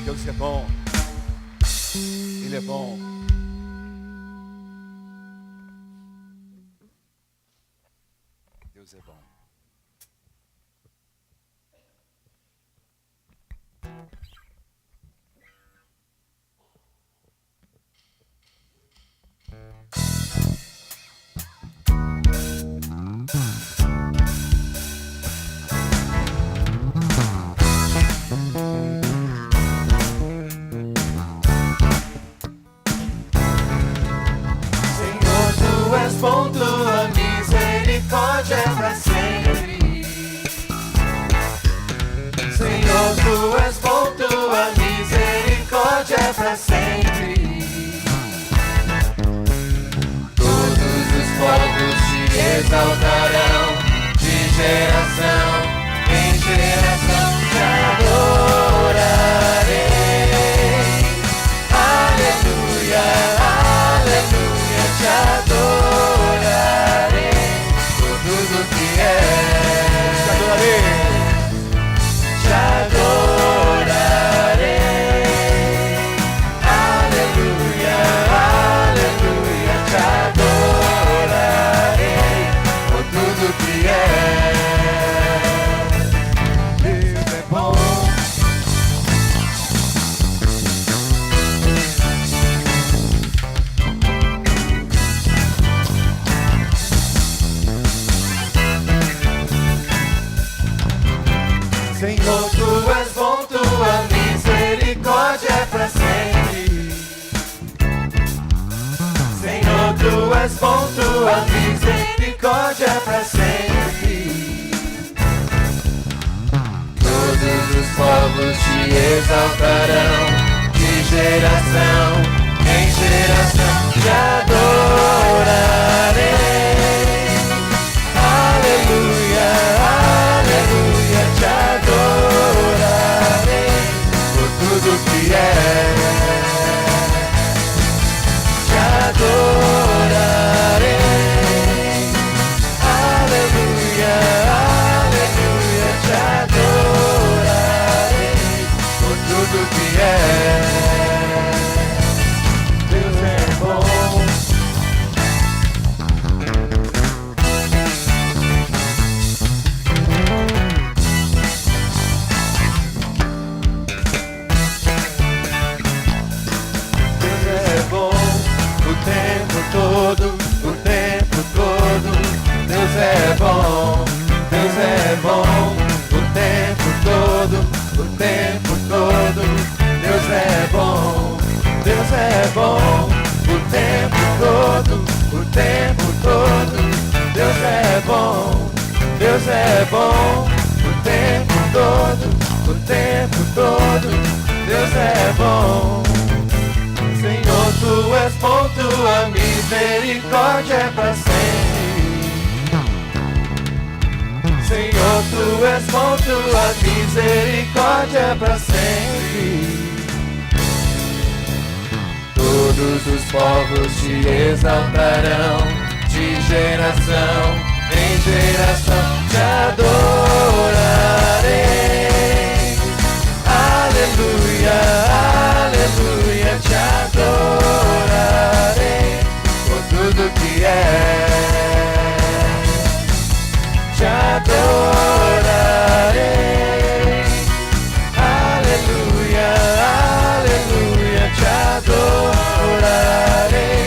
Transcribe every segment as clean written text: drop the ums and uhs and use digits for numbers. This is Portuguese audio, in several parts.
Deus é bom. Ele é bom. Deus é bom. Bom, tua misericórdia é pra sempre. Senhor, tu és bom, tua misericórdia é pra sempre. Todos os povos te exaltarão, de geração em geração te adorarei. Aleluia, aleluia, te adorarei. Tudo que é, Te adorarei. te adorarei. Aleluia, aleluia, te adorarei. Por tudo que é, Deus é bom. Senhor, tu és bom, tua misericórdia é pra sempre. Senhor, tu és bom, tua misericórdia é pra sempre. Todos os povos te exaltarão, de geração em geração te adorarei. Aleluia, aleluia, te adorarei por tudo que é. Te adorarei. Aleluia, aleluia, te adorarei por tudo que é. Deus é bom. O tempo todo, Deus é bom, Deus é bom, o tempo todo, Deus é bom, Deus é bom, o tempo todo, Deus é bom, Deus é bom, o tempo todo, Deus é bom. Senhor, tu és bom, tua misericórdia é pra sempre. Senhor, tu és bom, tua misericórdia é pra sempre. Todos os povos te exaltarão, de geração em geração te adorarei. Aleluia, aleluia, te adorarei por tudo que é. Te adorarei. Aleluia, aleluia, te adorarei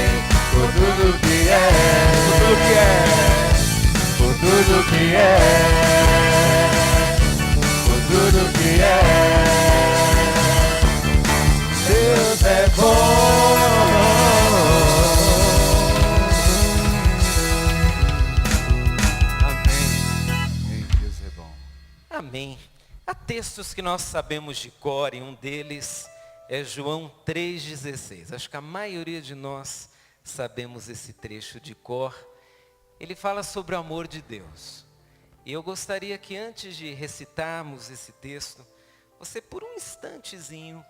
por tudo que é. Por tudo que é. Por tudo que é. Deus é bom. Amém. Deus é bom. Amém. Há textos que nós sabemos de cor e um deles é João 3,16. Acho que a maioria de nós sabemos esse trecho de cor. Ele fala sobre o amor de Deus. E eu gostaria que antes de recitarmos esse texto, você por um instantezinho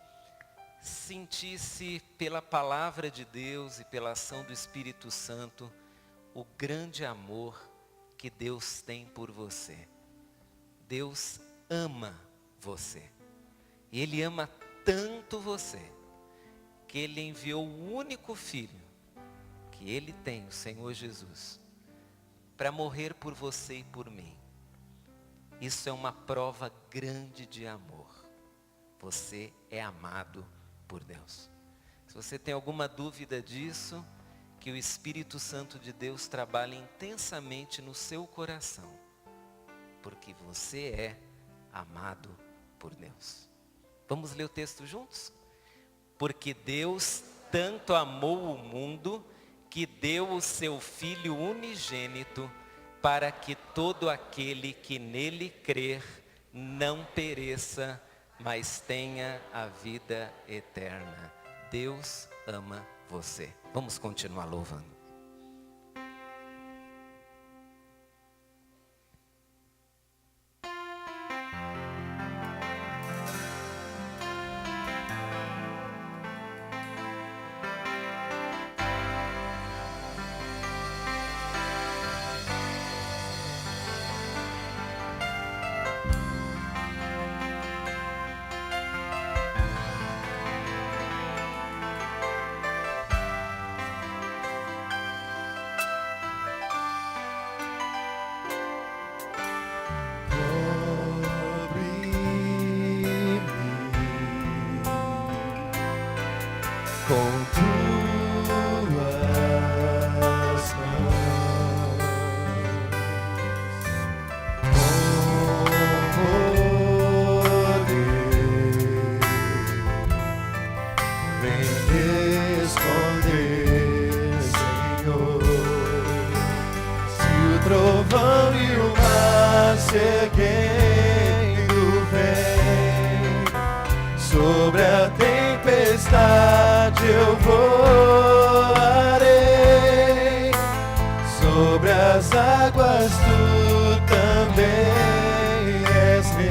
sentisse pela palavra de Deus e pela ação do Espírito Santo o grande amor que Deus tem por você. Deus ama você. E Ele ama tanto você, que Ele enviou o único Filho que Ele tem, o Senhor Jesus, para morrer por você e por mim. Isso é uma prova grande de amor. Você é amado por Deus. Se você tem alguma dúvida disso, que o Espírito Santo de Deus trabalhe intensamente no seu coração, porque você é amado por Deus. Vamos ler o texto juntos? Porque Deus tanto amou o mundo, que deu o seu Filho unigênito, para que todo aquele que nele crer não pereça, mas tenha a vida eterna. Deus ama você. Vamos continuar louvando. Com tuas mãos, com poder, vem responder, Senhor. Se o trovão e o mar se erguendo vem sobre a tempestade, eu voarei sobre as águas, tu também és rei.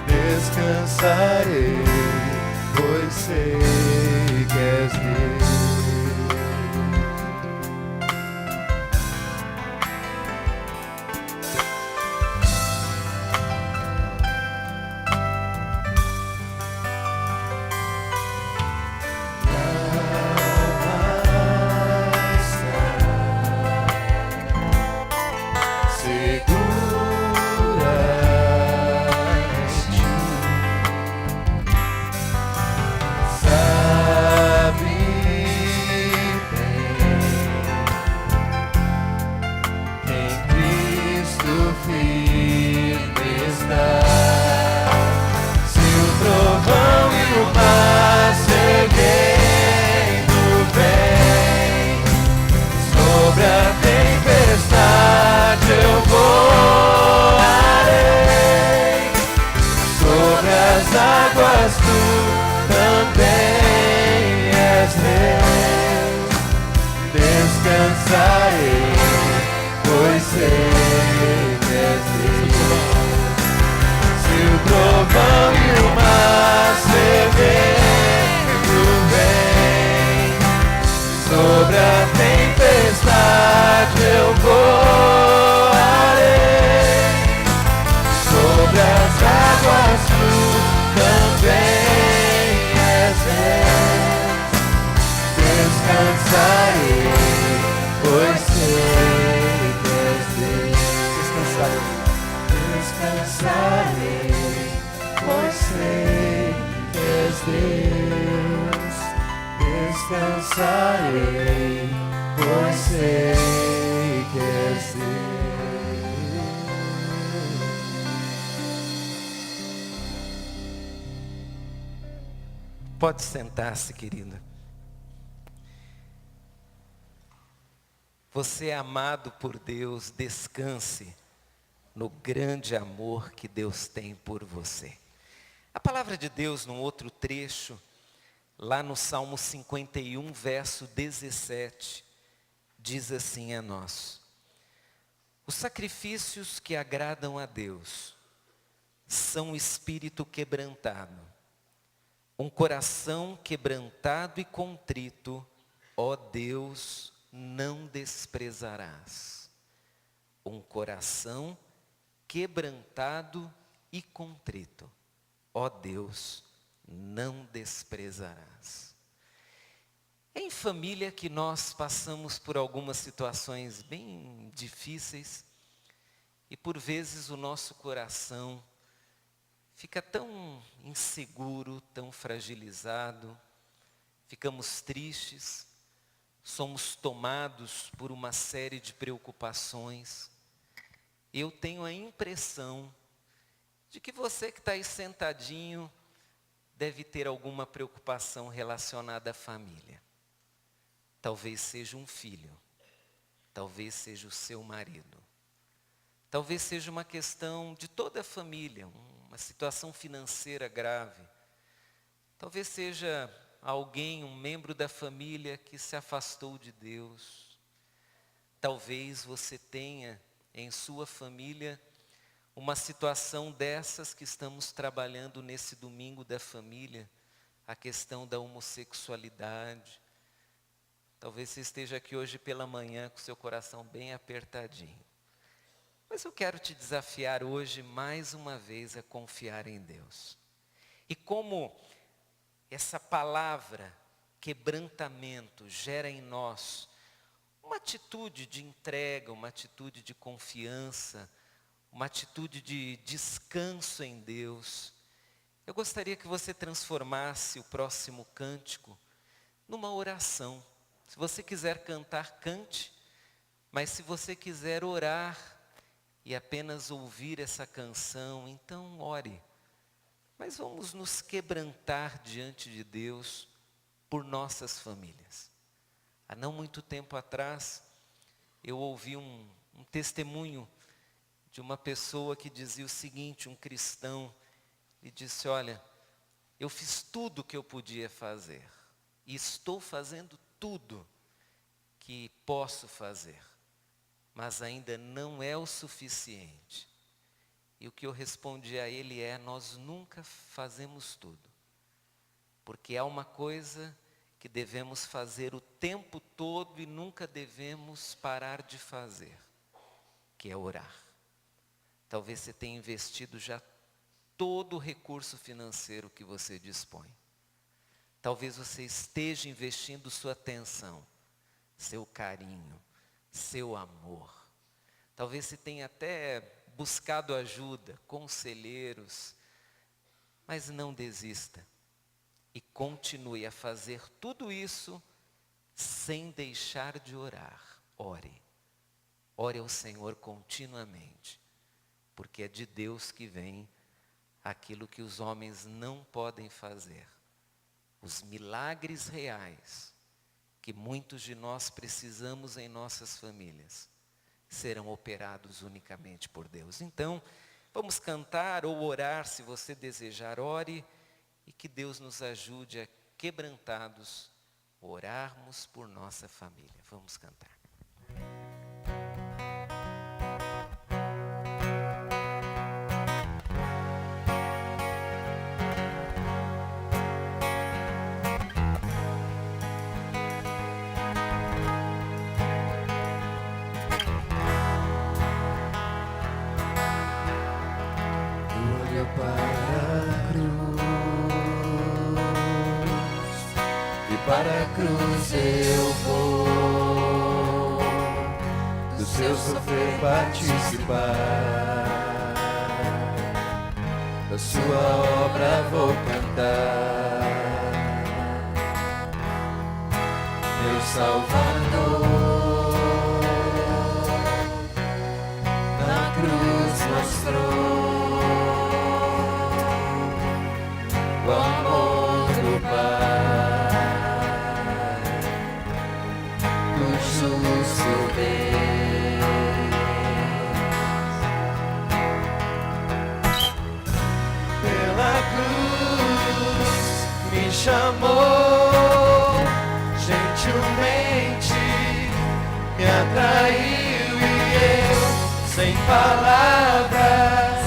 Descansarei, pois sei que és rei. Descansarei, pois sei que és Deus. Se o trovão e o mar se erguendo vem sobre a tempestade, eu voarei sobre as águas, tu também és Deus. Descansarei, pois sei que és Deus. Descansarei, pois sei que és Deus. Descansarei, pois sei que és Deus. Pode sentar-se, querida. Você é amado por Deus, descanse no grande amor que Deus tem por você. A palavra de Deus, num outro trecho, lá no Salmo 51, verso 17, diz assim a nós: os sacrifícios que agradam a Deus são o espírito quebrantado, um coração quebrantado e contrito, ó Deus, não desprezarás. Um coração quebrantado e contrito, ó Deus, não desprezarás. É em família que nós passamos por algumas situações bem difíceis e por vezes o nosso coração fica tão inseguro, tão fragilizado, ficamos tristes, somos tomados por uma série de preocupações. Eu tenho a impressão de que você que está aí sentadinho deve ter alguma preocupação relacionada à família. Talvez seja um filho, talvez seja o seu marido, talvez seja uma questão de toda a família, uma situação financeira grave, talvez seja alguém, um membro da família que se afastou de Deus, talvez você tenha em sua família uma situação dessas que estamos trabalhando nesse domingo da família, a questão da homossexualidade. Talvez você esteja aqui hoje pela manhã com seu coração bem apertadinho. Mas eu quero te desafiar hoje mais uma vez a confiar em Deus. E como essa palavra, quebrantamento, gera em nós uma atitude de entrega, uma atitude de confiança, uma atitude de descanso em Deus. Eu gostaria que você transformasse o próximo cântico numa oração. Se você quiser cantar, cante, mas se você quiser orar e apenas ouvir essa canção, então ore. Mas vamos nos quebrantar diante de Deus por nossas famílias. Há não muito tempo atrás, eu ouvi um testemunho de uma pessoa que dizia o seguinte, um cristão, e disse, olha, eu fiz tudo o que eu podia fazer, e estou fazendo tudo que posso fazer, mas ainda não é o suficiente. E o que eu respondi a ele é, nós nunca fazemos tudo, porque há uma coisa que devemos fazer o tempo todo e nunca devemos parar de fazer, que é orar. Talvez você tenha investido já todo o recurso financeiro que você dispõe. Talvez você esteja investindo sua atenção, seu carinho, seu amor. Talvez você tenha até buscado ajuda, conselheiros, mas não desista. E continue a fazer tudo isso sem deixar de orar. Ore. Ore ao Senhor continuamente, porque é de Deus que vem aquilo que os homens não podem fazer. Os milagres reais que muitos de nós precisamos em nossas famílias serão operados unicamente por Deus. Então, vamos cantar ou orar, se você desejar, ore, e que Deus nos ajude a, quebrantados, orarmos por nossa família. Vamos cantar. Para a cruz eu vou, do seu sofrer participar, da sua obra vou cantar. Meu Salvador, na cruz mostrou o amor do Pai. Justo Deus, pela cruz me chamou, gentilmente me atraiu e eu, sem palavras,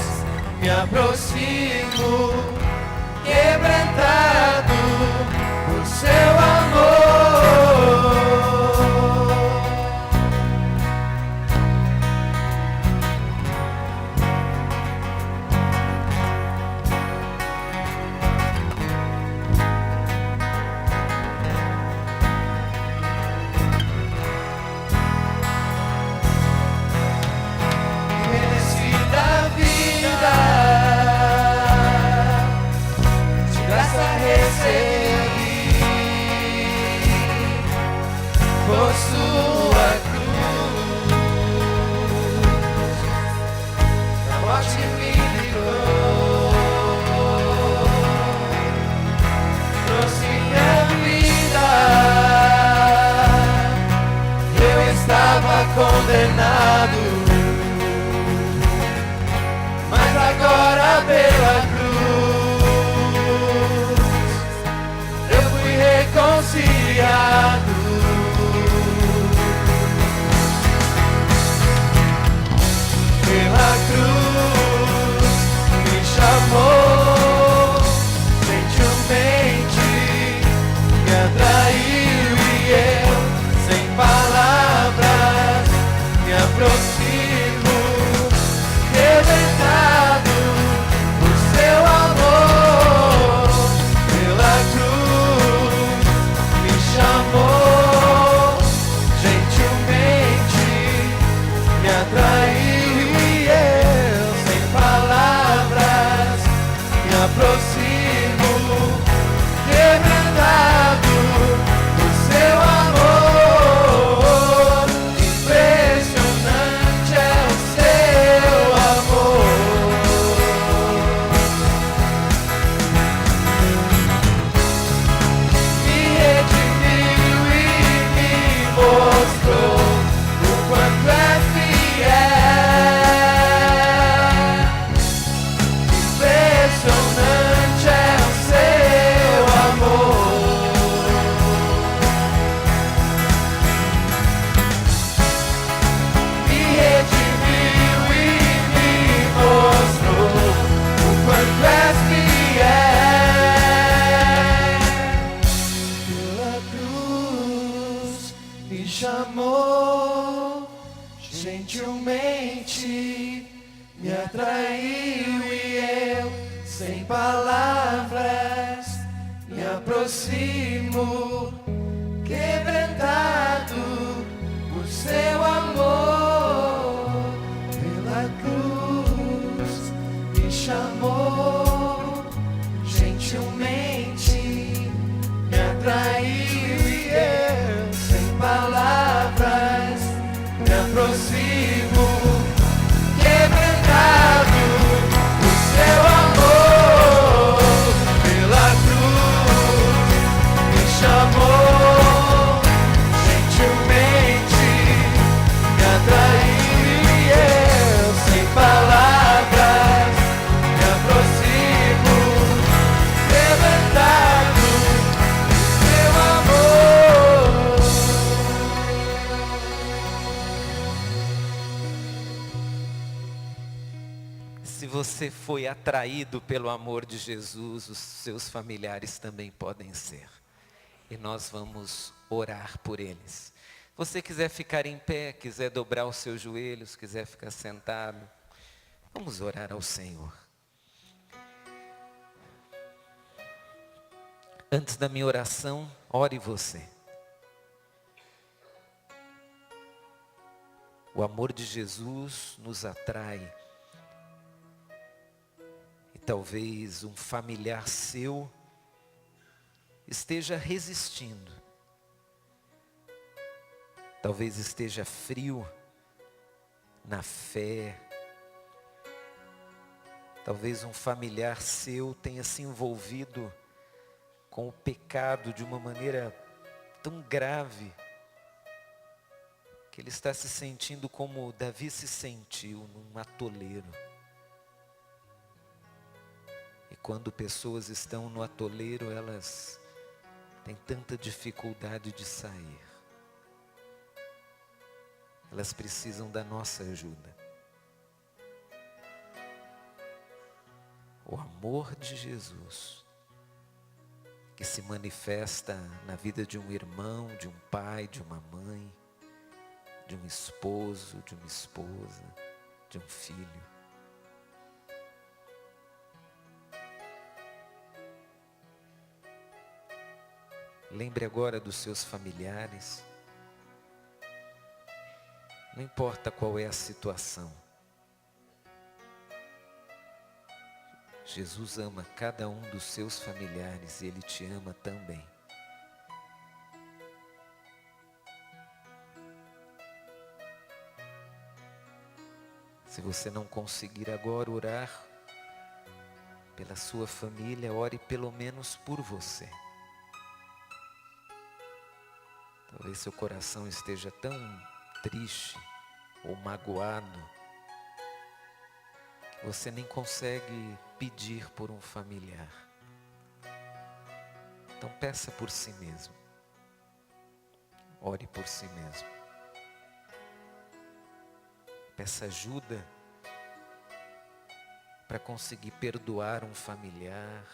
me aproximo, quebrantado por seu amor. sua cruz, a morte me livrou, trouxe minha vida. Eu estava condenado, mas agora pela cruz eu fui reconciliado. Pela cruz me chamou, gentilmente me atraiu e eu, sem palavras, me aproximo, quebrantado por seu amor. Pela cruz me chamou, gentilmente me atraiu. Aproximo, quebrantado por seu amor. Impressionante é o seu amor. Me redimiu e me mostrou o quanto é fiel. Impressionante é o seu amor. Me redimiu e me mostrou o quanto és fiel. Pela cruz me chamou, gentilmente me atraiu e eu, sem palavras, me aproximo, quebrantado por seu amor. Pela cruz me chamou, gentilmente me atraiu e eu, sem palavras, me aproximo, quebrantado por seu amor. Pela cruz me chamou, gentilmente me atraiu e eu, sem palavras, me aproximo, quebrantado por seu amor. Se você foi atraído pelo amor de Jesus, os seus familiares também podem ser. E nós vamos orar por eles. Se você quiser ficar em pé, quiser dobrar os seus joelhos, quiser ficar sentado, vamos orar ao Senhor. Antes da minha oração, ore você. O amor de Jesus nos atrai. Talvez um familiar seu esteja resistindo. Talvez esteja frio na fé. Talvez um familiar seu tenha se envolvido com o pecado de uma maneira tão grave que ele está se sentindo como Davi se sentiu, num atoleiro. E quando pessoas estão no atoleiro, elas têm tanta dificuldade de sair. Elas precisam da nossa ajuda. O amor de Jesus, que se manifesta na vida de um irmão, de um pai, de uma mãe, de um esposo, de uma esposa, de um filho. Lembre agora dos seus familiares. Não importa qual é a situação. Jesus ama cada um dos seus familiares e Ele te ama também. Se você não conseguir agora orar pela sua família, ore pelo menos por você. Talvez seu coração esteja tão triste ou magoado que você nem consegue pedir por um familiar. Então peça por si mesmo. Ore por si mesmo. Peça ajuda para conseguir perdoar um familiar,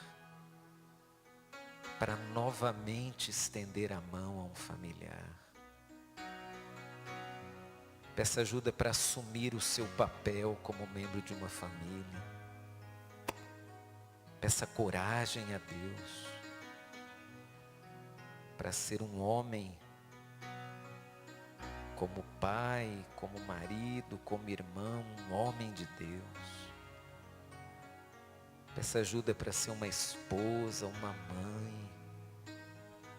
para novamente estender a mão a um familiar. Peça ajuda para assumir o seu papel como membro de uma família. Peça coragem a Deus para ser um homem, como pai, como marido, como irmão, um homem de Deus. Peça ajuda para ser uma esposa, uma mãe,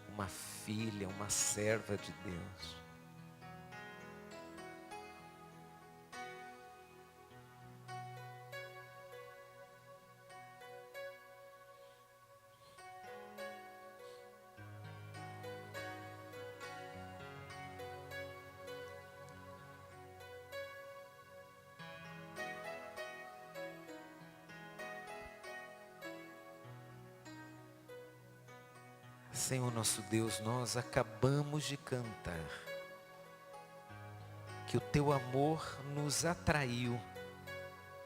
uma filha, uma serva de Deus. Senhor nosso Deus, nós acabamos de cantar que o Teu amor nos atraiu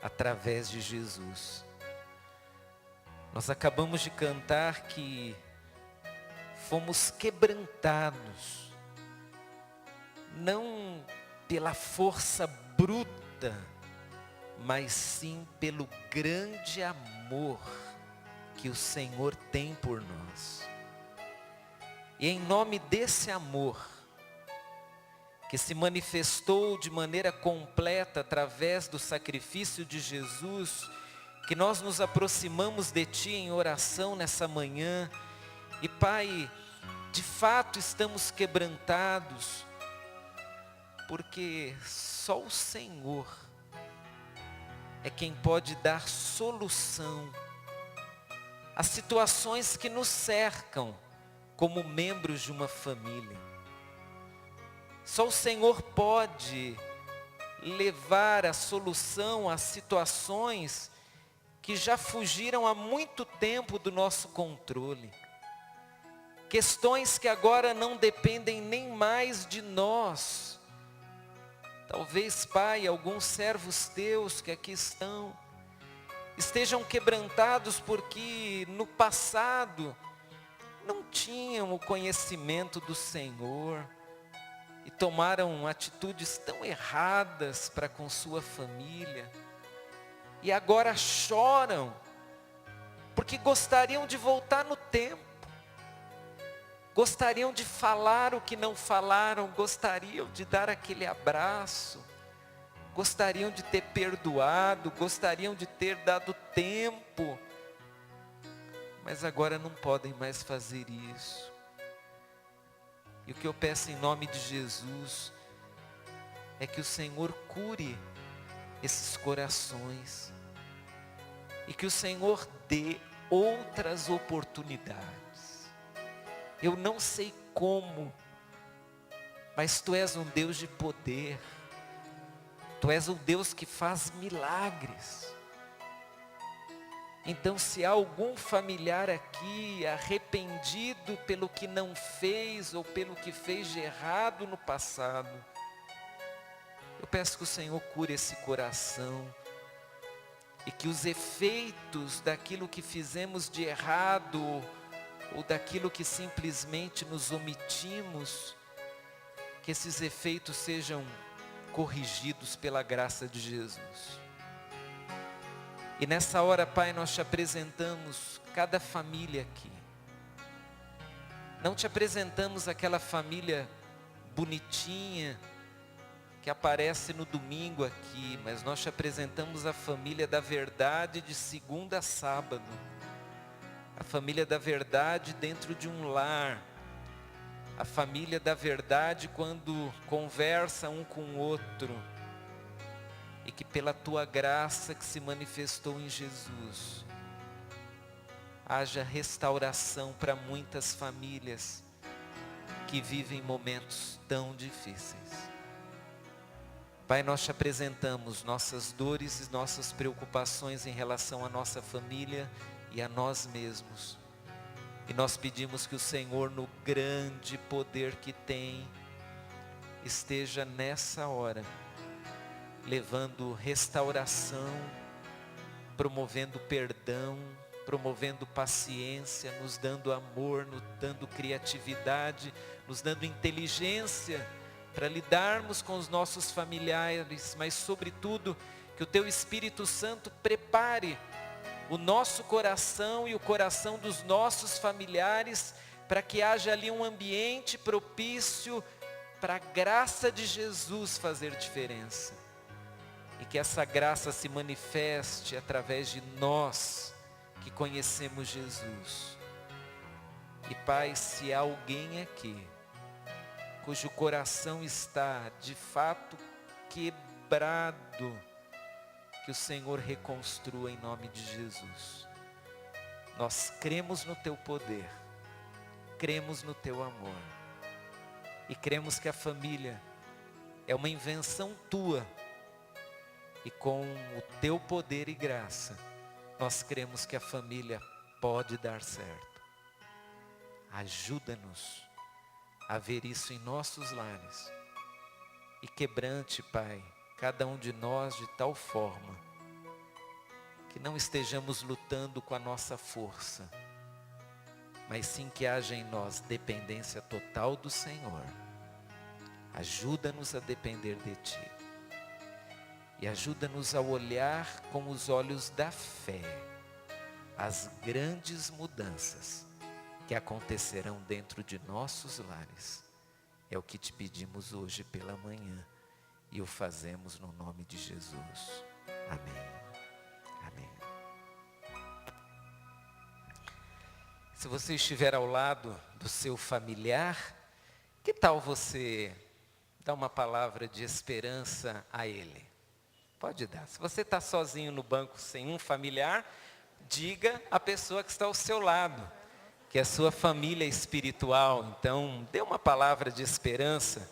através de Jesus. Nós acabamos de cantar que fomos quebrantados, não pela força bruta, mas sim pelo grande amor que o Senhor tem por nós. E em nome desse amor, que se manifestou de maneira completa através do sacrifício de Jesus, que nós nos aproximamos de Ti em oração nessa manhã. E Pai, de fato estamos quebrantados, porque só o Senhor é quem pode dar solução às situações que nos cercam como membros de uma família. Só o Senhor pode levar a solução às situações que já fugiram há muito tempo do nosso controle. Questões que agora não dependem nem mais de nós. Talvez, Pai, alguns servos Teus que aqui estejam quebrantados porque no passado não tinham o conhecimento do Senhor e tomaram atitudes tão erradas para com sua família, e agora choram porque gostariam de voltar no tempo, gostariam de falar o que não falaram, gostariam de dar aquele abraço, gostariam de ter perdoado, gostariam de ter dado tempo, mas agora não podem mais fazer isso. E o que eu peço em nome de Jesus é que o Senhor cure esses corações e que o Senhor dê outras oportunidades. Eu não sei como, mas Tu és um Deus de poder. Tu és um Deus que faz milagres. Então, se há algum familiar aqui arrependido pelo que não fez ou pelo que fez de errado no passado, eu peço que o Senhor cure esse coração e que os efeitos daquilo que fizemos de errado ou daquilo que simplesmente nos omitimos, que esses efeitos sejam corrigidos pela graça de Jesus. E nessa hora, Pai, nós Te apresentamos cada família aqui. Não Te apresentamos aquela família bonitinha que aparece no domingo aqui, mas nós Te apresentamos a família da verdade de segunda a sábado. A família da verdade dentro de um lar. A família da verdade quando conversa um com o outro. e que pela tua graça que se manifestou em Jesus, haja restauração para muitas famílias que vivem momentos tão difíceis. Pai, nós te apresentamos nossas dores e nossas preocupações em relação à nossa família e a nós mesmos. E nós pedimos que o Senhor, no grande poder que tem, esteja nessa hora, levando restauração, promovendo perdão, promovendo paciência, nos dando amor, nos dando criatividade, nos dando inteligência para lidarmos com os nossos familiares, mas sobretudo que o Teu Espírito Santo prepare o nosso coração e o coração dos nossos familiares para que haja ali um ambiente propício para a graça de Jesus fazer diferença. E que essa graça se manifeste através de nós que conhecemos Jesus. E Pai, se há alguém aqui cujo coração está de fato quebrado, que o Senhor reconstrua em nome de Jesus. Nós cremos no Teu poder, cremos no Teu amor e cremos que a família é uma invenção Tua, e com o Teu poder e graça nós cremos que a família pode dar certo. Ajuda-nos a ver isso em nossos lares e quebrante, Pai, cada um de nós de tal forma que não estejamos lutando com a nossa força, mas sim que haja em nós dependência total do Senhor. Ajuda-nos a depender de Ti e ajuda-nos a olhar com os olhos da fé as grandes mudanças que acontecerão dentro de nossos lares. É o que te pedimos hoje pela manhã e o fazemos no nome de Jesus. Amém. Amém. Se você estiver ao lado do seu familiar, que tal você dar uma palavra de esperança a ele? Pode dar. Se você está sozinho no banco sem um familiar, diga à pessoa que está ao seu lado que é a sua família espiritual. Então, dê uma palavra de esperança,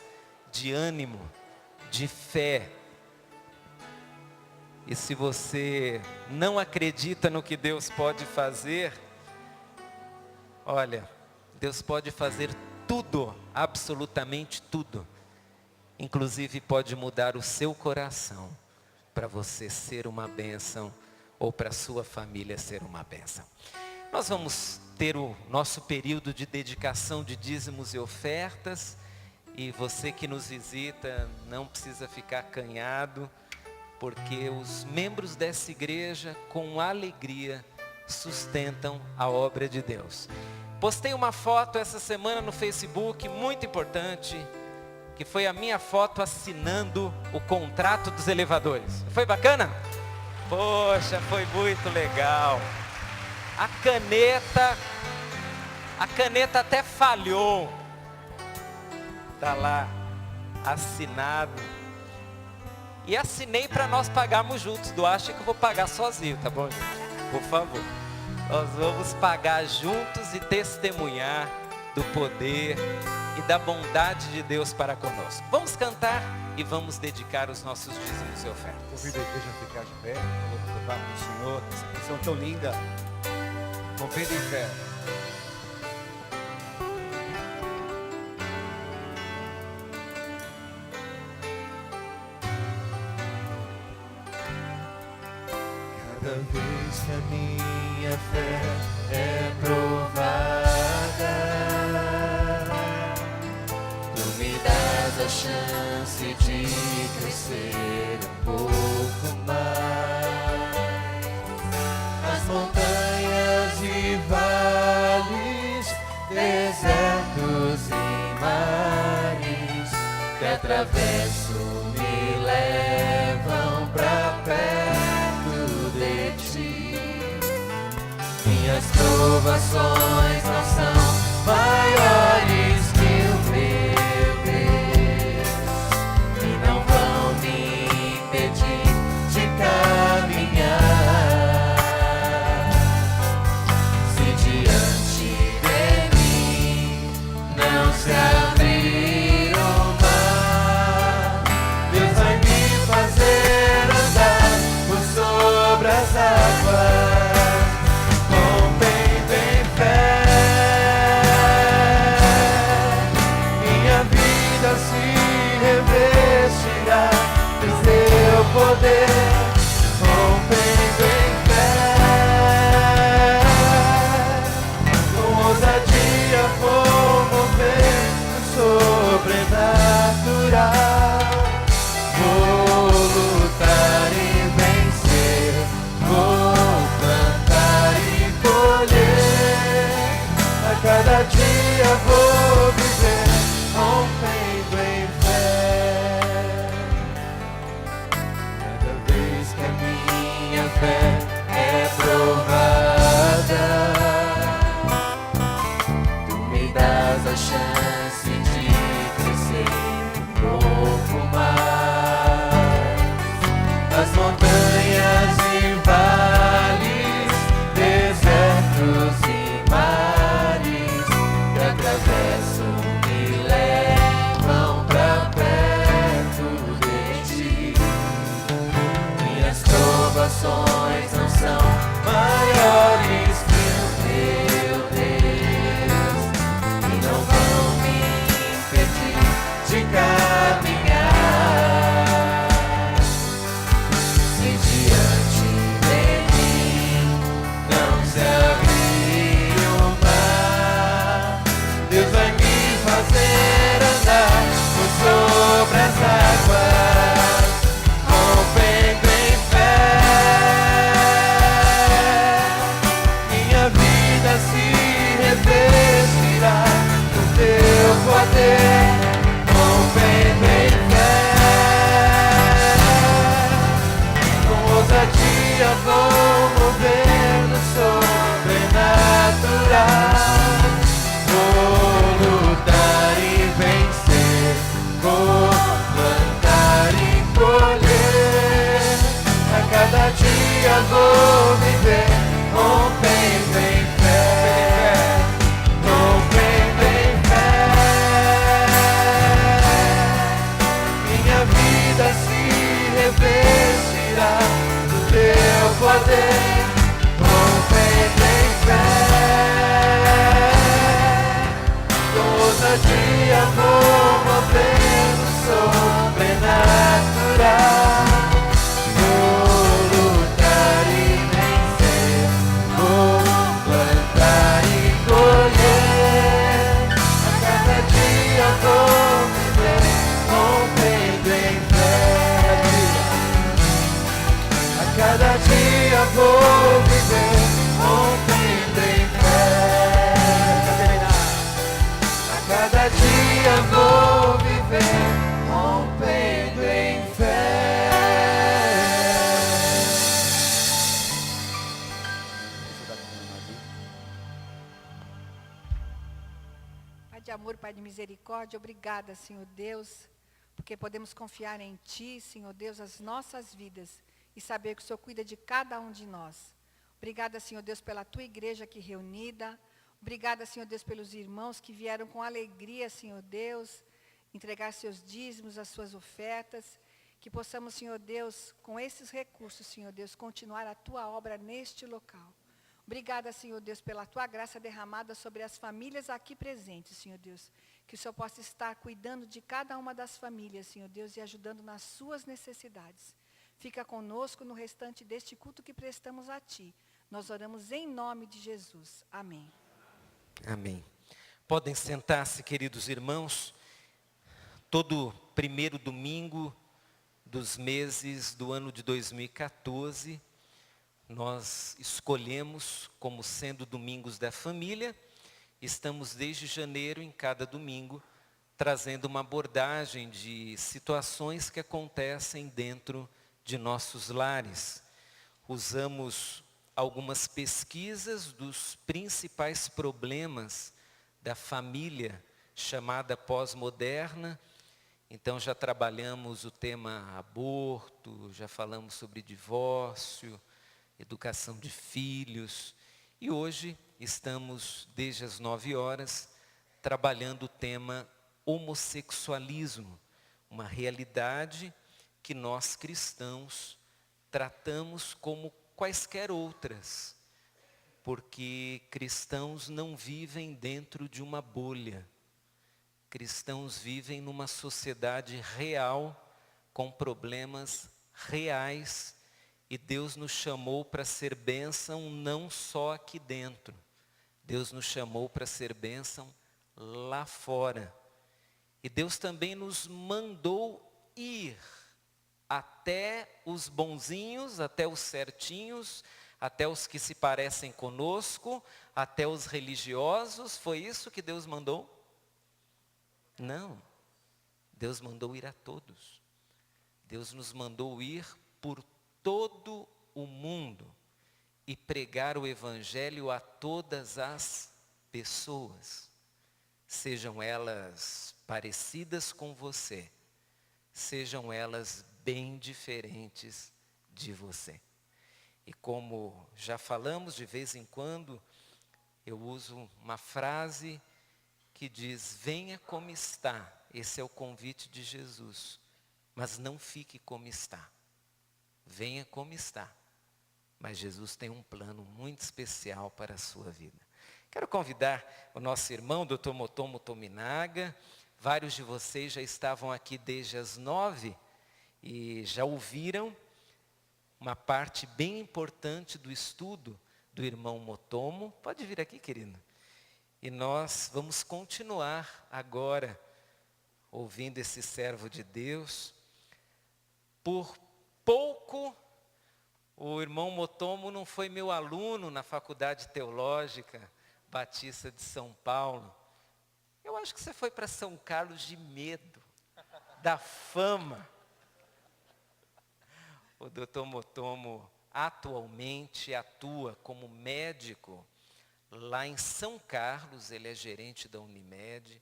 de ânimo, de fé. E se você não acredita no que Deus pode fazer, olha, Deus pode fazer tudo, absolutamente tudo. Inclusive pode mudar o seu coração para você ser uma bênção ou para a sua família ser uma bênção. Nós vamos ter o nosso período de dedicação de dízimos e ofertas. E você que nos visita não precisa ficar acanhado, porque os membros dessa igreja com alegria sustentam a obra de Deus. Postei uma foto essa semana no Facebook, muito importante, que foi a minha foto assinando o contrato dos elevadores. Foi bacana? Poxa, foi muito legal. A caneta até falhou. Tá lá, assinado. E assinei para nós pagarmos juntos. Não acha que eu vou pagar sozinho, tá bom, gente? Por favor. Nós vamos pagar juntos e testemunhar do poder e da bondade de Deus para conosco. Vamos cantar e vamos dedicar os nossos dízimos e ofertas. Convido a igreja a ficar de pé, vamos tocar para o Senhor, essa canção tão linda. Confia em fé. Cada vez que a minha fé é provada, Tu me dás a chance de crescer um pouco mais. As montanhas e vales, desertos e mares que atravesso me levam pra perto de Ti. Minhas provações não são maiores que o meu Deus e não vão me impedir Cada dia vou viver rompendo em fé. Cada vez que a minha fé é provada, tu me das a chance de crescer um pouco mais. As montanhas e vales, desertos e mares que atravessam e levam pra perto de ti. Minhas provações não são maiores que o teu Deus e não vão me impedir de caminhar. Se diante de mim não se abrir o mar, Deus vai me fazer andar por sobre as águas, rompendo em fé. Minha vida se revestirá do teu poder, rompendo em fé. Com ousadia vou mover no sobrenatural. Vou lutar e vencer, vou plantar e colher. A cada dia vou viver rompendo em fé, rompendo em fé. Minha vida se revestirá do teu poder, rompendo em fé. Com ousadia vou mover no sobrenatural. Vou lutar e vencer, vou plantar e colher. A cada dia vou viver rompendo em fé. A cada dia vou viver rompendo em fé. A cada dia vou viver rompendo em fé. Pai de amor, Pai de misericórdia, obrigada, Senhor Deus, porque podemos confiar em Ti, Senhor Deus, as nossas vidas e saber que o Senhor cuida de cada um de nós. Obrigada, Senhor Deus, pela Tua igreja aqui reunida. Obrigada, Senhor Deus, pelos irmãos que vieram com alegria, Senhor Deus, entregar seus dízimos, as suas ofertas. Que possamos, Senhor Deus, com esses recursos, Senhor Deus, continuar a Tua obra neste local. Obrigada, Senhor Deus, pela Tua graça derramada sobre as famílias aqui presentes, Senhor Deus. Que o Senhor possa estar cuidando de cada uma das famílias, Senhor Deus, e ajudando nas suas necessidades. Fica conosco no restante deste culto que prestamos a Ti. Nós oramos em nome de Jesus. Amém. Amém. Podem sentar-se, queridos irmãos. Todo primeiro domingo dos meses do ano de 2014, nós escolhemos como sendo domingos da família. Estamos desde janeiro, em cada domingo, trazendo uma abordagem de situações que acontecem dentro de nossos lares. Usamos algumas pesquisas dos principais problemas da família chamada pós-moderna. Então já trabalhamos o tema aborto, já falamos sobre divórcio, educação de filhos. E hoje estamos, desde as 9 horas, trabalhando o tema homossexualismo, uma realidade que nós cristãos tratamos como quaisquer outras, porque cristãos não vivem dentro de uma bolha. Cristãos vivem numa sociedade real, com problemas reais, e Deus nos chamou para ser bênção não só aqui dentro. Deus nos chamou para ser bênção lá fora. E Deus também nos mandou ir até os bonzinhos, até os certinhos, até os que se parecem conosco, até os religiosos. Foi isso que Deus mandou? Não. Deus mandou ir a todos. Deus nos mandou ir por todo o mundo e pregar o Evangelho a todas as pessoas. Sejam elas parecidas com você, sejam elas bem diferentes de você. E como já falamos, de vez em quando, eu uso uma frase que diz: venha como está. Esse é o convite de Jesus. Mas não fique como está. Venha como está. Mas Jesus tem um plano muito especial para a sua vida. Quero convidar o nosso irmão, Dr. Motomo Tominaga. Vários de vocês já estavam aqui desde as 9 e já ouviram uma parte bem importante do estudo do irmão Motomo. Pode vir aqui, querido. E nós vamos continuar agora ouvindo esse servo de Deus. Por pouco, o irmão Motomo não foi meu aluno na Faculdade Teológica Batista de São Paulo. Eu acho que você foi para São Carlos de medo da fama. O Dr. Motomo atualmente atua como médico lá em São Carlos. Ele é gerente da Unimed,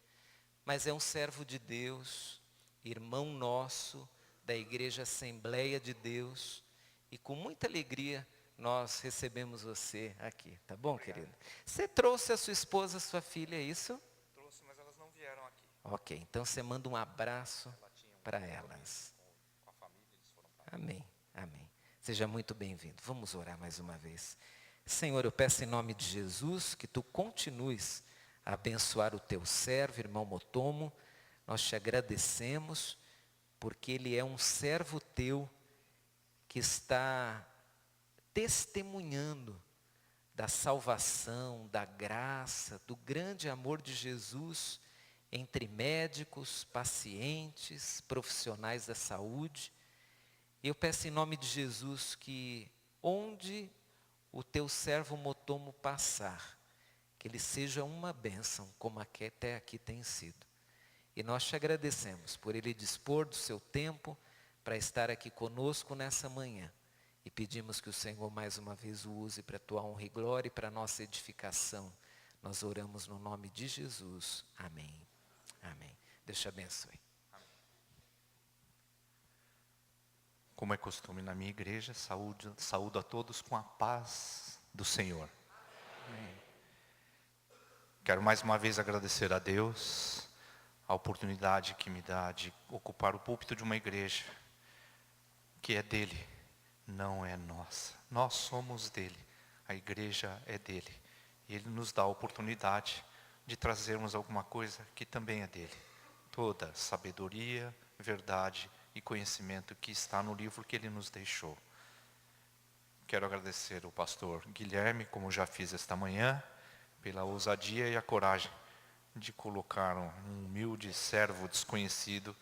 mas é um servo de Deus, irmão nosso da Igreja Assembleia de Deus, e com muita alegria nós recebemos você aqui, tá bom, querido? Você trouxe a sua esposa, a sua filha, é isso? Trouxe, mas elas não vieram aqui. Ok, então você manda um abraço para elas. Com a família, eles foram para Amém, amém. Seja muito bem-vindo. Vamos orar mais uma vez. Senhor, eu peço em nome de Jesus que tu continues a abençoar o teu servo, irmão Motomo. Nós te agradecemos porque ele é um servo teu que está testemunhando da salvação, da graça, do grande amor de Jesus entre médicos, pacientes, profissionais da saúde. E eu peço em nome de Jesus que onde o teu servo Motomo passar, que ele seja uma bênção, como até aqui tem sido. E nós te agradecemos por ele dispor do seu tempo para estar aqui conosco nessa manhã. E pedimos que o Senhor mais uma vez o use para a tua honra e glória e para a nossa edificação. Nós oramos no nome de Jesus. Amém. Amém. Deus te abençoe. Como é costume na minha igreja, saúdo a todos com a paz do Senhor. Amém. Quero mais uma vez agradecer a Deus a oportunidade que me dá de ocupar o púlpito de uma igreja que é dele, não é nossa. Nós somos dele, a igreja é dele. E ele nos dá a oportunidade de trazermos alguma coisa que também é dele. Toda sabedoria, verdade e conhecimento que está no livro que ele nos deixou. Quero agradecer ao pastor Guilherme, como já fiz esta manhã, pela ousadia e a coragem de colocar um humilde servo desconhecido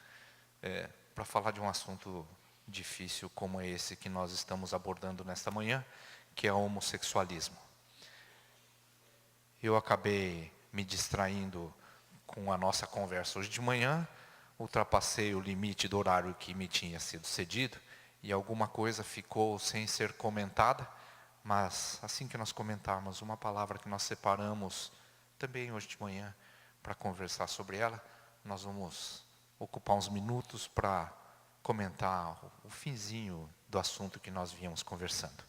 para falar de um assunto difícil como é esse que nós estamos abordando nesta manhã, que é o homossexualismo. Eu acabei me distraindo com a nossa conversa hoje de manhã, ultrapassei o limite do horário que me tinha sido cedido e alguma coisa ficou sem ser comentada, mas assim que nós comentarmos uma palavra que nós separamos também hoje de manhã para conversar sobre ela, nós vamos ocupar uns minutos para comentar o finzinho do assunto que nós viemos conversando.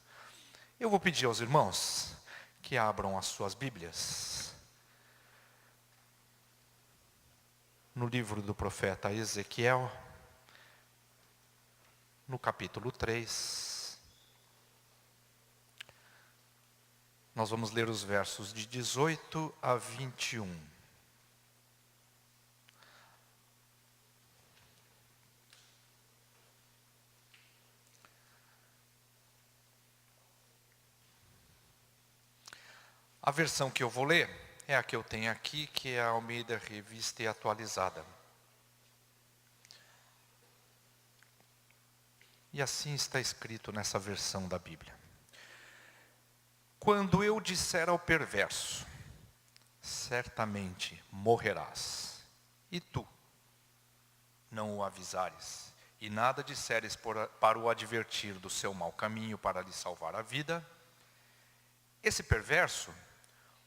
Eu vou pedir aos irmãos que abram as suas Bíblias no livro do profeta Ezequiel, no capítulo 3. Nós vamos ler os versos de 18 a 21. A versão que eu vou ler é a que eu tenho aqui, que é a Almeida Revista e Atualizada. E assim está escrito nessa versão da Bíblia. Quando eu disser ao perverso, certamente morrerás, e tu não o avisares, e nada disseres para o advertir do seu mau caminho para lhe salvar a vida, esse perverso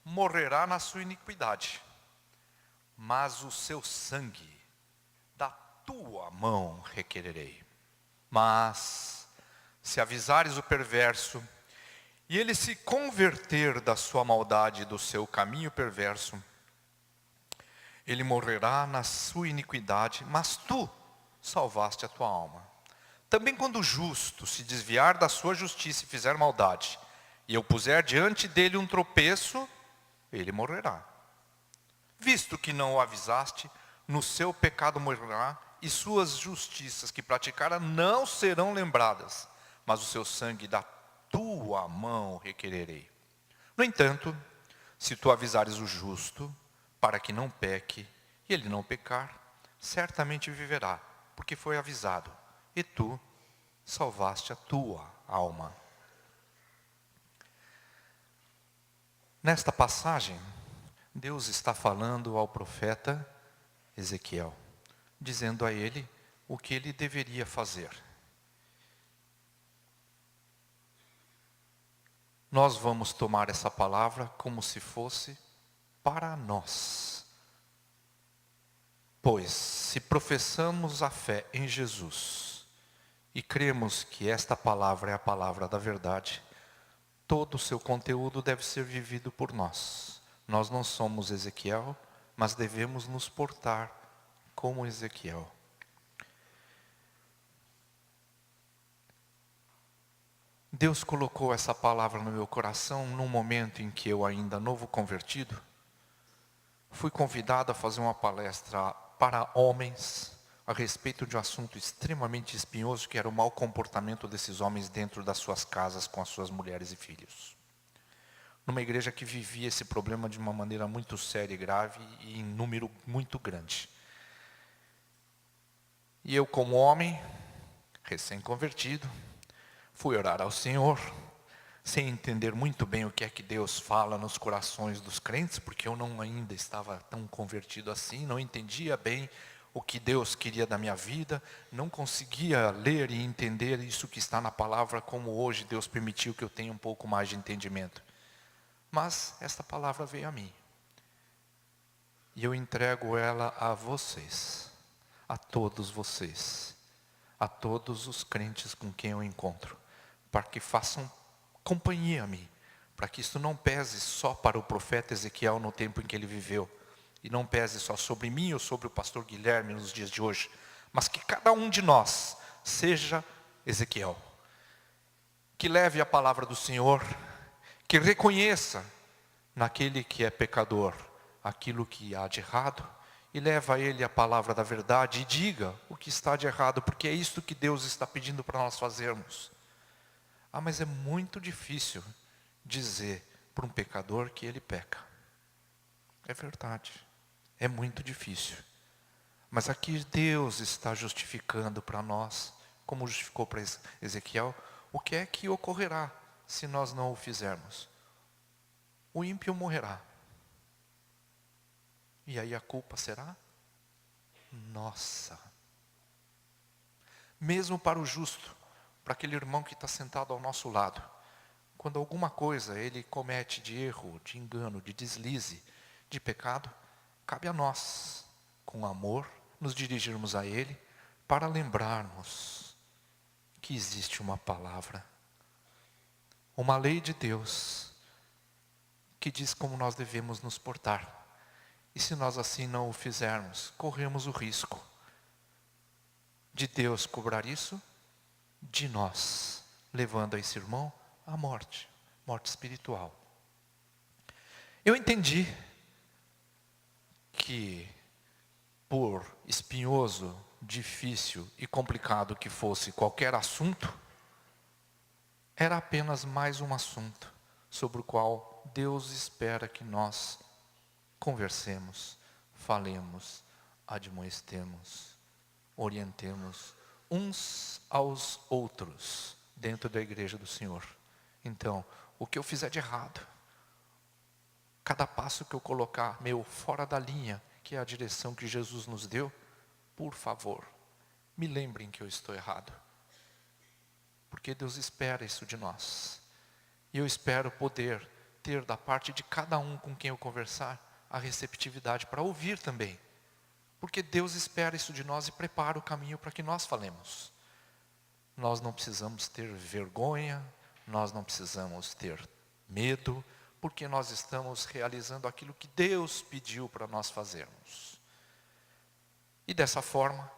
morrerá na sua iniquidade, mas o seu sangue da tua mão requererei. Mas se avisares o perverso, e ele se converter da sua maldade e do seu caminho perverso, ele morrerá na sua iniquidade, mas tu salvaste a tua alma. Também quando o justo se desviar da sua justiça e fizer maldade, e eu puser diante dele um tropeço, ele morrerá. Visto que não o avisaste, no seu pecado morrerá, e suas justiças que praticara não serão lembradas, mas o seu sangue da tua mão requererei. No entanto, se tu avisares o justo, para que não peque, e ele não pecar, certamente viverá, porque foi avisado, e tu salvaste a tua alma. Nesta passagem, Deus está falando ao profeta Ezequiel, dizendo a ele o que ele deveria fazer. Nós vamos tomar essa palavra como se fosse para nós. Pois, se professamos a fé em Jesus e cremos que esta palavra é a palavra da verdade, todo o seu conteúdo deve ser vivido por nós. Nós não somos Ezequiel, mas devemos nos portar como Ezequiel. Deus colocou essa palavra no meu coração num momento em que eu, ainda novo convertido, fui convidado a fazer uma palestra para homens a respeito de um assunto extremamente espinhoso, que era o mau comportamento desses homens dentro das suas casas com as suas mulheres e filhos. Numa igreja que vivia esse problema de uma maneira muito séria e grave e em número muito grande. E eu, como homem, recém-convertido, fui orar ao Senhor, sem entender muito bem o que é que Deus fala nos corações dos crentes, porque eu não ainda estava tão convertido assim, não entendia bem o que Deus queria da minha vida, não conseguia ler e entender isso que está na palavra, como hoje Deus permitiu que eu tenha um pouco mais de entendimento. Mas esta palavra veio a mim, e eu entrego ela a vocês, a todos vocês, a todos os crentes com quem eu encontro, para que façam companhia a mim, para que isso não pese só para o profeta Ezequiel no tempo em que ele viveu, e não pese só sobre mim ou sobre o pastor Guilherme nos dias de hoje, mas que cada um de nós seja Ezequiel, que leve a palavra do Senhor, que reconheça naquele que é pecador aquilo que há de errado, e leva a ele a palavra da verdade e diga o que está de errado, porque é isto que Deus está pedindo para nós fazermos. Ah, mas é muito difícil dizer para um pecador que ele peca. É verdade, é muito difícil. Mas aqui Deus está justificando para nós, como justificou para Ezequiel, o que é que ocorrerá se nós não o fizermos. O ímpio morrerá. E aí a culpa será nossa. Mesmo para o justo, para aquele irmão que está sentado ao nosso lado, quando alguma coisa ele comete de erro, de engano, de deslize, de pecado, cabe a nós, com amor, nos dirigirmos a ele, para lembrarmos que existe uma palavra, uma lei de Deus, que diz como nós devemos nos portar. E se nós assim não o fizermos, corremos o risco de Deus cobrar isso de nós, levando a esse irmão à morte, morte espiritual. Eu entendi que, por espinhoso, difícil e complicado que fosse qualquer assunto, era apenas mais um assunto sobre o qual Deus espera que nós conversemos, falemos, admoestemos, orientemos uns aos outros dentro da igreja do Senhor. Então, o que eu fizer de errado, cada passo que eu colocar, fora da linha, que é a direção que Jesus nos deu, por favor, me lembrem que eu estou errado. Porque Deus espera isso de nós. E eu espero poder ter da parte de cada um com quem eu conversar, a receptividade para ouvir também. Porque Deus espera isso de nós e prepara o caminho para que nós falemos. Nós não precisamos ter vergonha, nós não precisamos ter medo, porque nós estamos realizando aquilo que Deus pediu para nós fazermos. E dessa forma,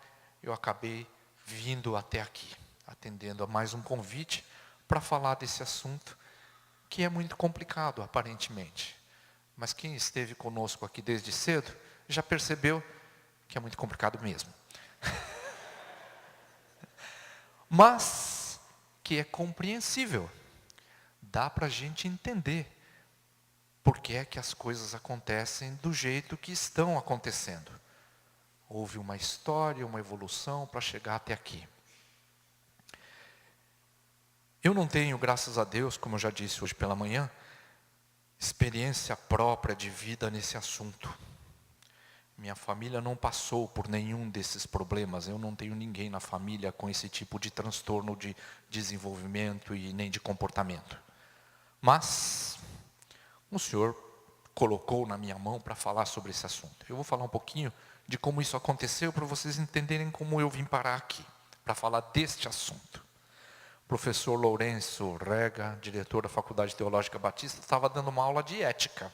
eu acabei vindo até aqui, atendendo a mais um convite para falar desse assunto, que é muito complicado aparentemente. Mas quem esteve conosco aqui desde cedo, já percebeu que é muito complicado mesmo. Mas que é compreensível. Dá para a gente entender por que é que as coisas acontecem do jeito que estão acontecendo. Houve uma história, uma evolução para chegar até aqui. Eu não tenho, graças a Deus, como eu já disse hoje pela manhã, experiência própria de vida nesse assunto. Minha família não passou por nenhum desses problemas. Eu não tenho ninguém na família com esse tipo de transtorno de desenvolvimento e nem de comportamento. Mas o Senhor colocou na minha mão para falar sobre esse assunto. Eu vou falar um pouquinho de como isso aconteceu para vocês entenderem como eu vim parar aqui, para falar deste assunto. O professor Lourenço Rega, diretor da Faculdade Teológica Batista, estava dando uma aula de ética.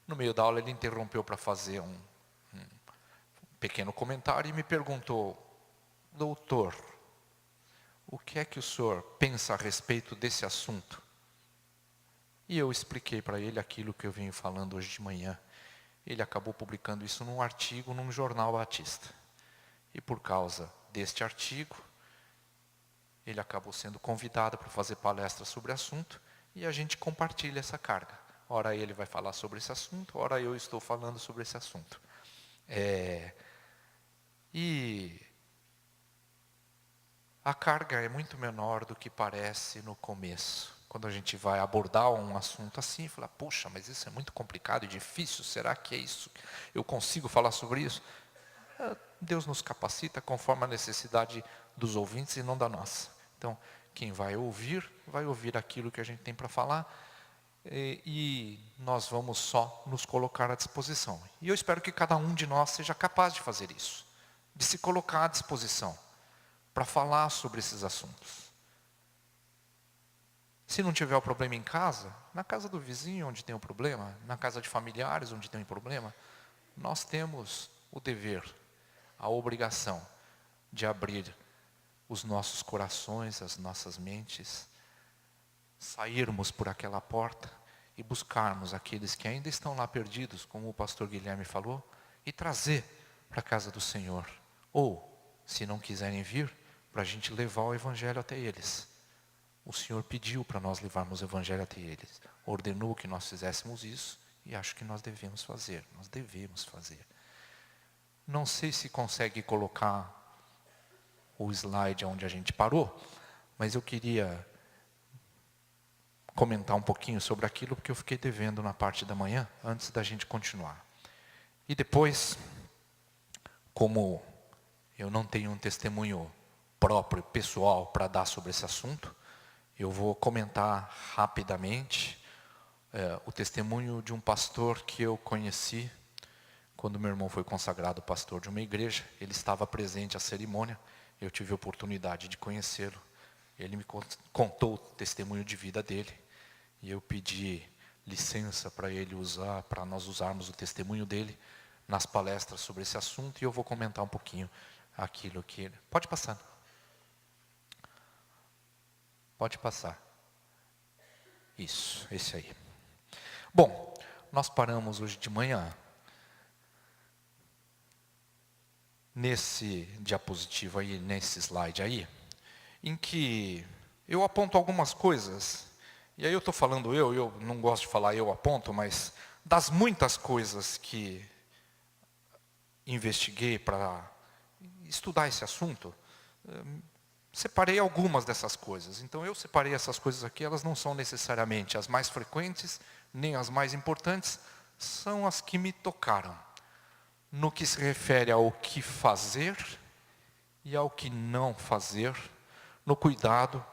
No meio da aula ele interrompeu para fazer um pequeno comentário e me perguntou: doutor, o que é que o senhor pensa a respeito desse assunto? E eu expliquei para ele aquilo que eu venho falando hoje de manhã. Ele acabou publicando isso num artigo num jornal batista. E por causa deste artigo, ele acabou sendo convidado para fazer palestra sobre o assunto e a gente compartilha essa carga. Ora ele vai falar sobre esse assunto, ora eu estou falando sobre esse assunto. E a carga é muito menor do que parece no começo. Quando a gente vai abordar um assunto assim, fala, puxa, mas isso é muito complicado e difícil, será que é isso? Eu consigo falar sobre isso? Deus nos capacita conforme a necessidade dos ouvintes e não da nossa. Então, quem vai ouvir aquilo que a gente tem para falar e nós vamos só nos colocar à disposição. E eu espero que cada um de nós seja capaz de fazer isso, de se colocar à disposição para falar sobre esses assuntos. Se não tiver o problema em casa, na casa do vizinho onde tem o problema, na casa de familiares onde tem o problema, nós temos o dever, a obrigação de abrir os nossos corações, as nossas mentes, sairmos por aquela porta e buscarmos aqueles que ainda estão lá perdidos, como o pastor Guilherme falou, e trazer para a casa do Senhor. Ou, se não quiserem vir, para a gente levar o Evangelho até eles. O Senhor pediu para nós levarmos o Evangelho até eles. Ordenou que nós fizéssemos isso e acho que nós devemos fazer. Nós devemos fazer. Não sei se consegue colocar o slide onde a gente parou, mas eu queria comentar um pouquinho sobre aquilo porque eu fiquei devendo na parte da manhã, antes da gente continuar. E depois, como eu não tenho um testemunho próprio, pessoal, para dar sobre esse assunto, eu vou comentar rapidamente o testemunho de um pastor que eu conheci quando meu irmão foi consagrado pastor de uma igreja. Ele estava presente à cerimônia, eu tive a oportunidade de conhecê-lo. Ele me contou o testemunho de vida dele e eu pedi licença para ele usar, para nós usarmos o testemunho dele nas palestras sobre esse assunto, e eu vou comentar um pouquinho aquilo que ele... Pode passar. Pode passar. Isso, esse aí. Bom, nós paramos hoje de manhã nesse diapositivo aí, nesse slide aí, em que eu aponto algumas coisas, e aí eu estou falando eu não gosto de falar eu aponto, mas das muitas coisas que investiguei para estudar esse assunto, separei algumas dessas coisas. Então eu separei essas coisas aqui, elas não são necessariamente as mais frequentes, nem as mais importantes, são as que me tocaram. No que se refere ao que fazer e ao que não fazer, no cuidado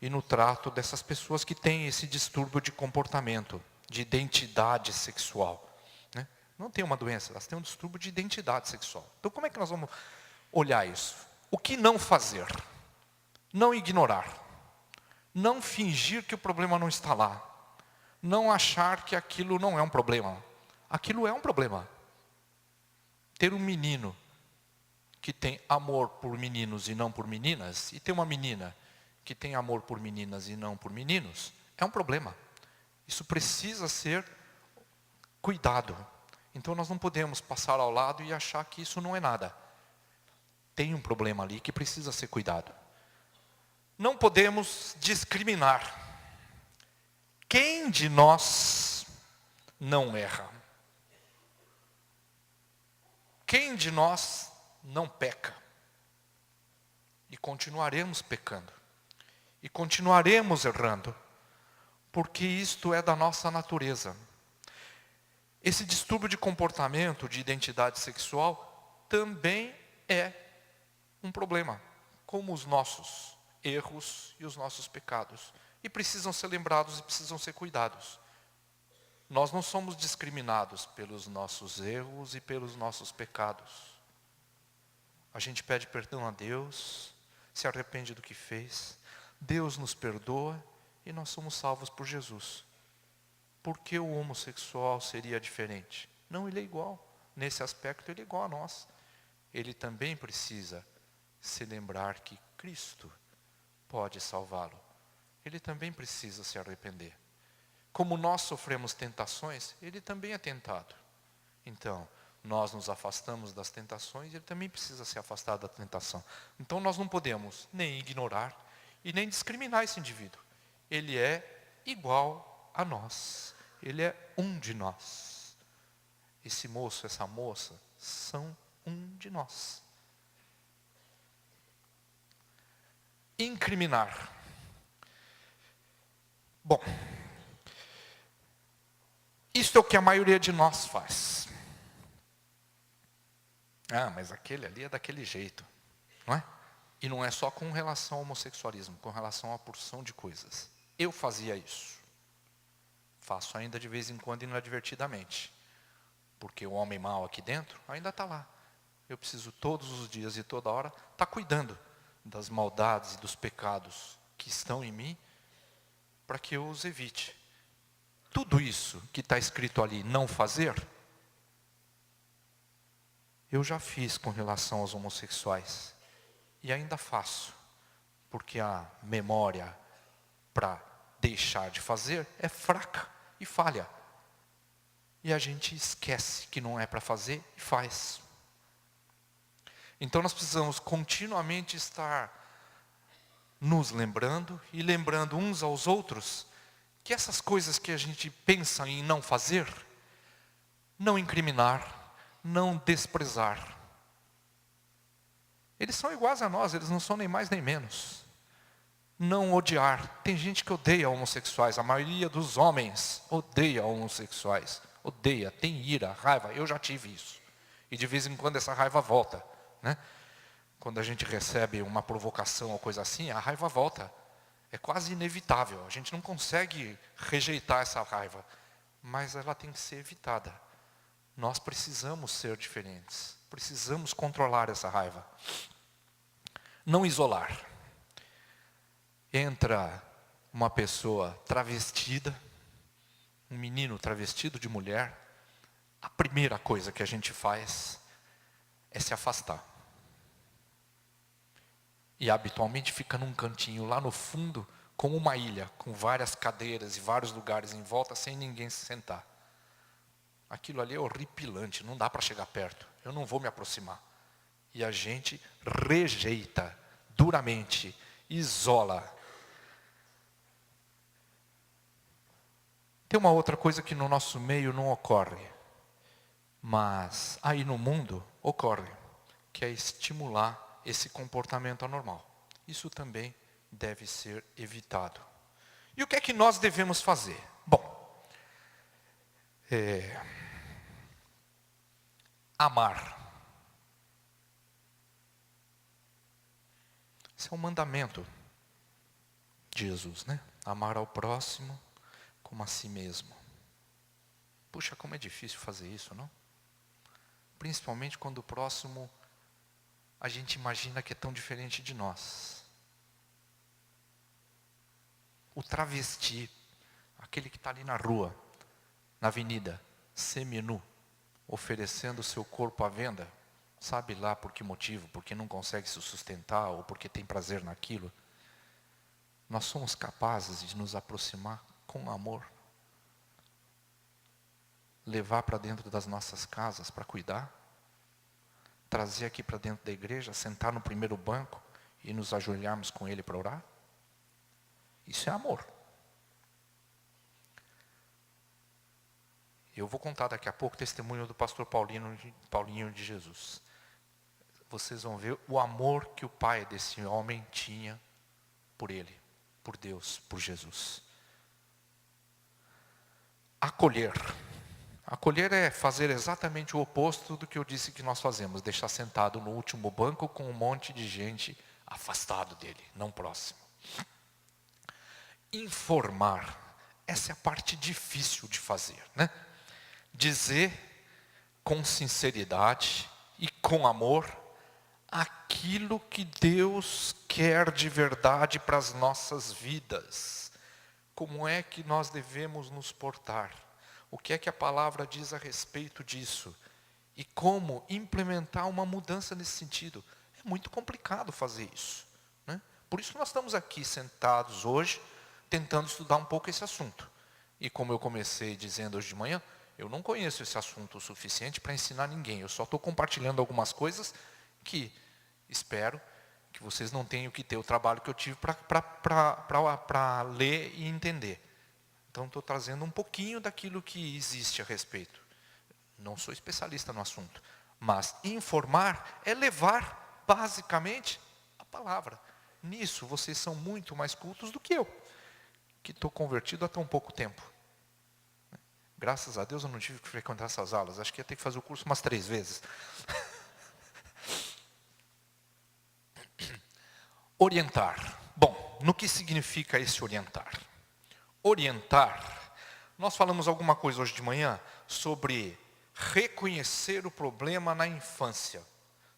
e no trato dessas pessoas que têm esse distúrbio de comportamento, de identidade sexual. Né? Não tem uma doença, elas têm um distúrbio de identidade sexual. Então como é que nós vamos olhar isso? O que não fazer? Não ignorar. Não fingir que o problema não está lá. Não achar que aquilo não é um problema. Aquilo é um problema. Ter um menino que tem amor por meninos e não por meninas, e ter uma menina que tem amor por meninas e não por meninos, é um problema. Isso precisa ser cuidado. Então nós não podemos passar ao lado e achar que isso não é nada. Tem um problema ali que precisa ser cuidado. Não podemos discriminar. Quem de nós não erra? Quem de nós não peca? E continuaremos pecando. E continuaremos errando. Porque isto é da nossa natureza. Esse distúrbio de comportamento, de identidade sexual, também é um problema. Como os nossos erros e os nossos pecados. E precisam ser lembrados e precisam ser cuidados. Nós não somos discriminados pelos nossos erros e pelos nossos pecados. A gente pede perdão a Deus, se arrepende do que fez. Deus nos perdoa e nós somos salvos por Jesus. Por que o homossexual seria diferente? Não, ele é igual. Nesse aspecto, ele é igual a nós. Ele também precisa se lembrar que Cristo pode salvá-lo. Ele também precisa se arrepender. Como nós sofremos tentações, ele também é tentado. Então, nós nos afastamos das tentações, ele também precisa se afastar da tentação. Então, nós não podemos nem ignorar e nem discriminar esse indivíduo. Ele é igual a nós. Ele é um de nós. Esse moço, essa moça, são um de nós. Incriminar. Bom, isto é o que a maioria de nós faz. Ah, mas aquele ali é daquele jeito, não é? E não é só com relação ao homossexualismo, com relação a uma porção de coisas. Eu fazia isso. Faço ainda de vez em quando inadvertidamente. Porque o homem mau aqui dentro ainda está lá. Eu preciso todos os dias e toda hora estar cuidando das maldades e dos pecados que estão em mim, para que eu os evite. Tudo isso que está escrito ali, não fazer, eu já fiz com relação aos homossexuais. E ainda faço. Porque a memória para deixar de fazer é fraca e falha. E a gente esquece que não é para fazer e faz. Então nós precisamos continuamente estar nos lembrando e lembrando uns aos outros que essas coisas que a gente pensa em não fazer, não incriminar, não desprezar, eles são iguais a nós, eles não são nem mais nem menos. Não odiar. Tem gente que odeia homossexuais, a maioria dos homens odeia homossexuais. Odeia, tem ira, raiva, eu já tive isso. E de vez em quando essa raiva volta. Né? Quando a gente recebe uma provocação ou coisa assim, a raiva volta. É quase inevitável, a gente não consegue rejeitar essa raiva. Mas ela tem que ser evitada. Nós precisamos ser diferentes. Precisamos controlar essa raiva. Não isolar. Entra uma pessoa travestida, um menino travestido de mulher, a primeira coisa que a gente faz é se afastar. E habitualmente fica num cantinho lá no fundo, como uma ilha, com várias cadeiras e vários lugares em volta, sem ninguém se sentar. Aquilo ali é horripilante, não dá para chegar perto, eu não vou me aproximar. E a gente rejeita duramente, isola. Tem uma outra coisa que no nosso meio não ocorre, mas aí no mundo ocorre, que é estimular esse comportamento anormal. isso também deve ser evitado. E o que é que nós devemos fazer? Bom, amar. Esse é um mandamento de Jesus, né? Amar ao próximo como a si mesmo. Puxa, como é difícil fazer isso, não? Principalmente quando o próximo a gente imagina que é tão diferente de nós. O travesti, aquele que está ali na rua, na avenida, seminu, oferecendo o seu corpo à venda, sabe lá por que motivo, porque não consegue se sustentar ou porque tem prazer naquilo. Nós somos capazes de nos aproximar com amor, levar para dentro das nossas casas para cuidar, trazer aqui para dentro da igreja, sentar no primeiro banco e nos ajoelharmos com ele para orar? Isso é amor. Eu vou contar daqui a pouco o testemunho do pastor Paulinho de Jesus. Vocês vão ver o amor que o pai desse homem tinha por ele, por Deus, por Jesus. Acolher. Acolher é fazer exatamente o oposto do que eu disse que nós fazemos. Deixar sentado no último banco com um monte de gente afastado dele, não próximo. Informar. Essa é a parte difícil de fazer, né? Dizer com sinceridade e com amor aquilo que Deus quer de verdade para as nossas vidas. Como é que nós devemos nos portar? O que é que a palavra diz a respeito disso? E como implementar uma mudança nesse sentido? É muito complicado fazer isso, né? Por isso nós estamos aqui sentados hoje, tentando estudar um pouco esse assunto. E como eu comecei dizendo hoje de manhã, eu não conheço esse assunto o suficiente para ensinar ninguém. Eu só estou compartilhando algumas coisas que espero que vocês não tenham que ter o trabalho que eu tive para ler e entender. Então estou trazendo um pouquinho daquilo que existe a respeito. Não sou especialista no assunto, mas informar é levar basicamente a palavra. Nisso vocês são muito mais cultos do que eu, que estou convertido há tão pouco tempo. Graças a Deus eu não tive que frequentar essas aulas. Acho que ia ter que fazer o curso umas 3 vezes. Orientar. Bom, no que significa esse orientar? Orientar, nós falamos alguma coisa hoje de manhã sobre reconhecer o problema na infância.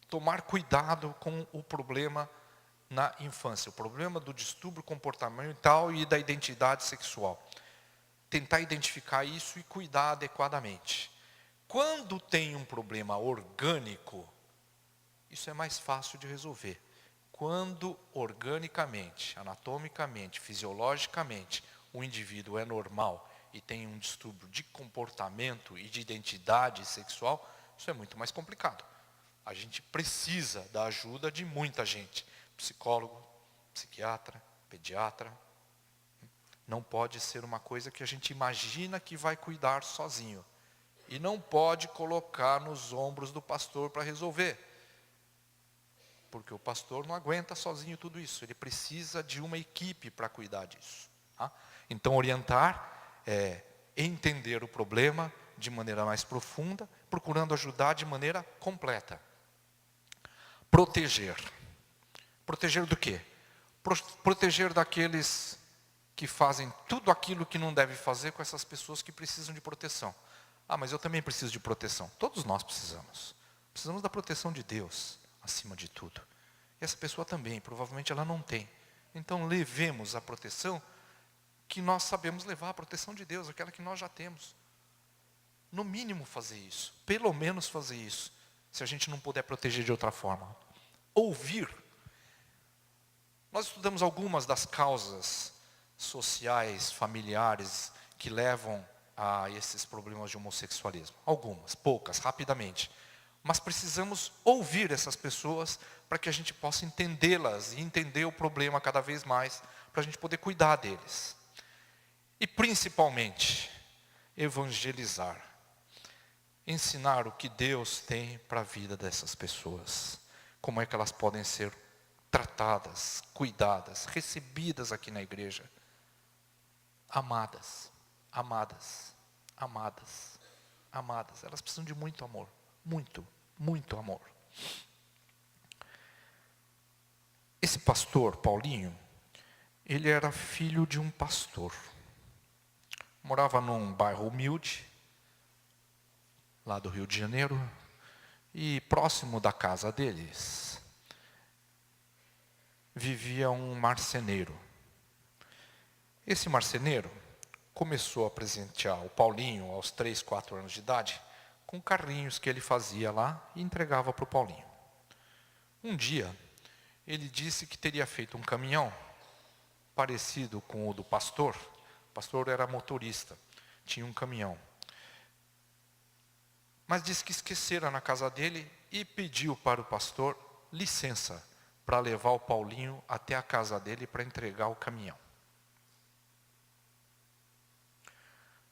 Tomar cuidado com o problema na infância. O problema do distúrbio comportamental e da identidade sexual. Tentar identificar isso e cuidar adequadamente. Quando tem um problema orgânico, isso é mais fácil de resolver. Quando organicamente, anatomicamente, fisiologicamente, o indivíduo é normal e tem um distúrbio de comportamento e de identidade sexual, isso é muito mais complicado. A gente precisa da ajuda de muita gente. Psicólogo, psiquiatra, pediatra. Não pode ser uma coisa que a gente imagina que vai cuidar sozinho. E não pode colocar nos ombros do pastor para resolver. Porque o pastor não aguenta sozinho tudo isso. Ele precisa de uma equipe para cuidar disso. Tá? Então, orientar é entender o problema de maneira mais profunda, procurando ajudar de maneira completa. Proteger. Proteger do quê? Proteger daqueles que fazem tudo aquilo que não deve fazer com essas pessoas que precisam de proteção. Ah, mas eu também preciso de proteção. Todos nós precisamos. Precisamos da proteção de Deus, acima de tudo. E essa pessoa também, provavelmente ela não tem. Então levemos a proteção que nós sabemos levar, a proteção de Deus, aquela que nós já temos. No mínimo fazer isso, pelo menos fazer isso, se a gente não puder proteger de outra forma. Ouvir. Nós estudamos algumas das causas sociais, familiares, que levam a esses problemas de homossexualismo. Algumas, poucas, rapidamente. Mas precisamos ouvir essas pessoas para que a gente possa entendê-las e entender o problema cada vez mais, para a gente poder cuidar deles. E principalmente, evangelizar. Ensinar o que Deus tem para a vida dessas pessoas. Como é que elas podem ser tratadas, cuidadas, recebidas aqui na igreja. Amadas, amadas, amadas, amadas. Elas precisam de muito amor, muito, muito amor. Esse pastor, Paulinho, ele era filho de um pastor. Morava num bairro humilde, lá do Rio de Janeiro, e próximo da casa deles vivia um marceneiro. Esse marceneiro começou a presentear o Paulinho aos 3, 4 anos de idade com carrinhos que ele fazia lá e entregava para o Paulinho. Um dia, ele disse que teria feito um caminhão parecido com o do pastor. O pastor era motorista, tinha um caminhão. Mas disse que esquecera na casa dele e pediu para o pastor licença para levar o Paulinho até a casa dele para entregar o caminhão.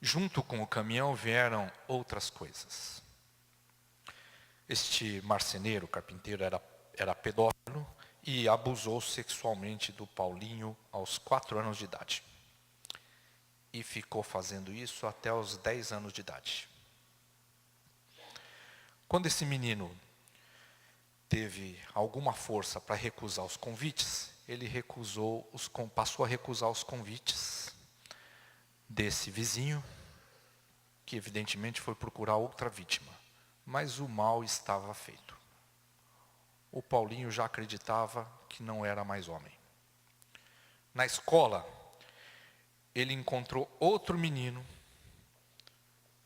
Junto com o caminhão vieram outras coisas. Este marceneiro, carpinteiro, era pedófilo e abusou sexualmente do Paulinho aos 4 anos de idade. E ficou fazendo isso até os 10 anos de idade. Quando esse menino teve alguma força para recusar os convites, ele passou a recusar os convites desse vizinho, que evidentemente foi procurar outra vítima. Mas o mal estava feito. O Paulinho já acreditava que não era mais homem. Na escola, ele encontrou outro menino,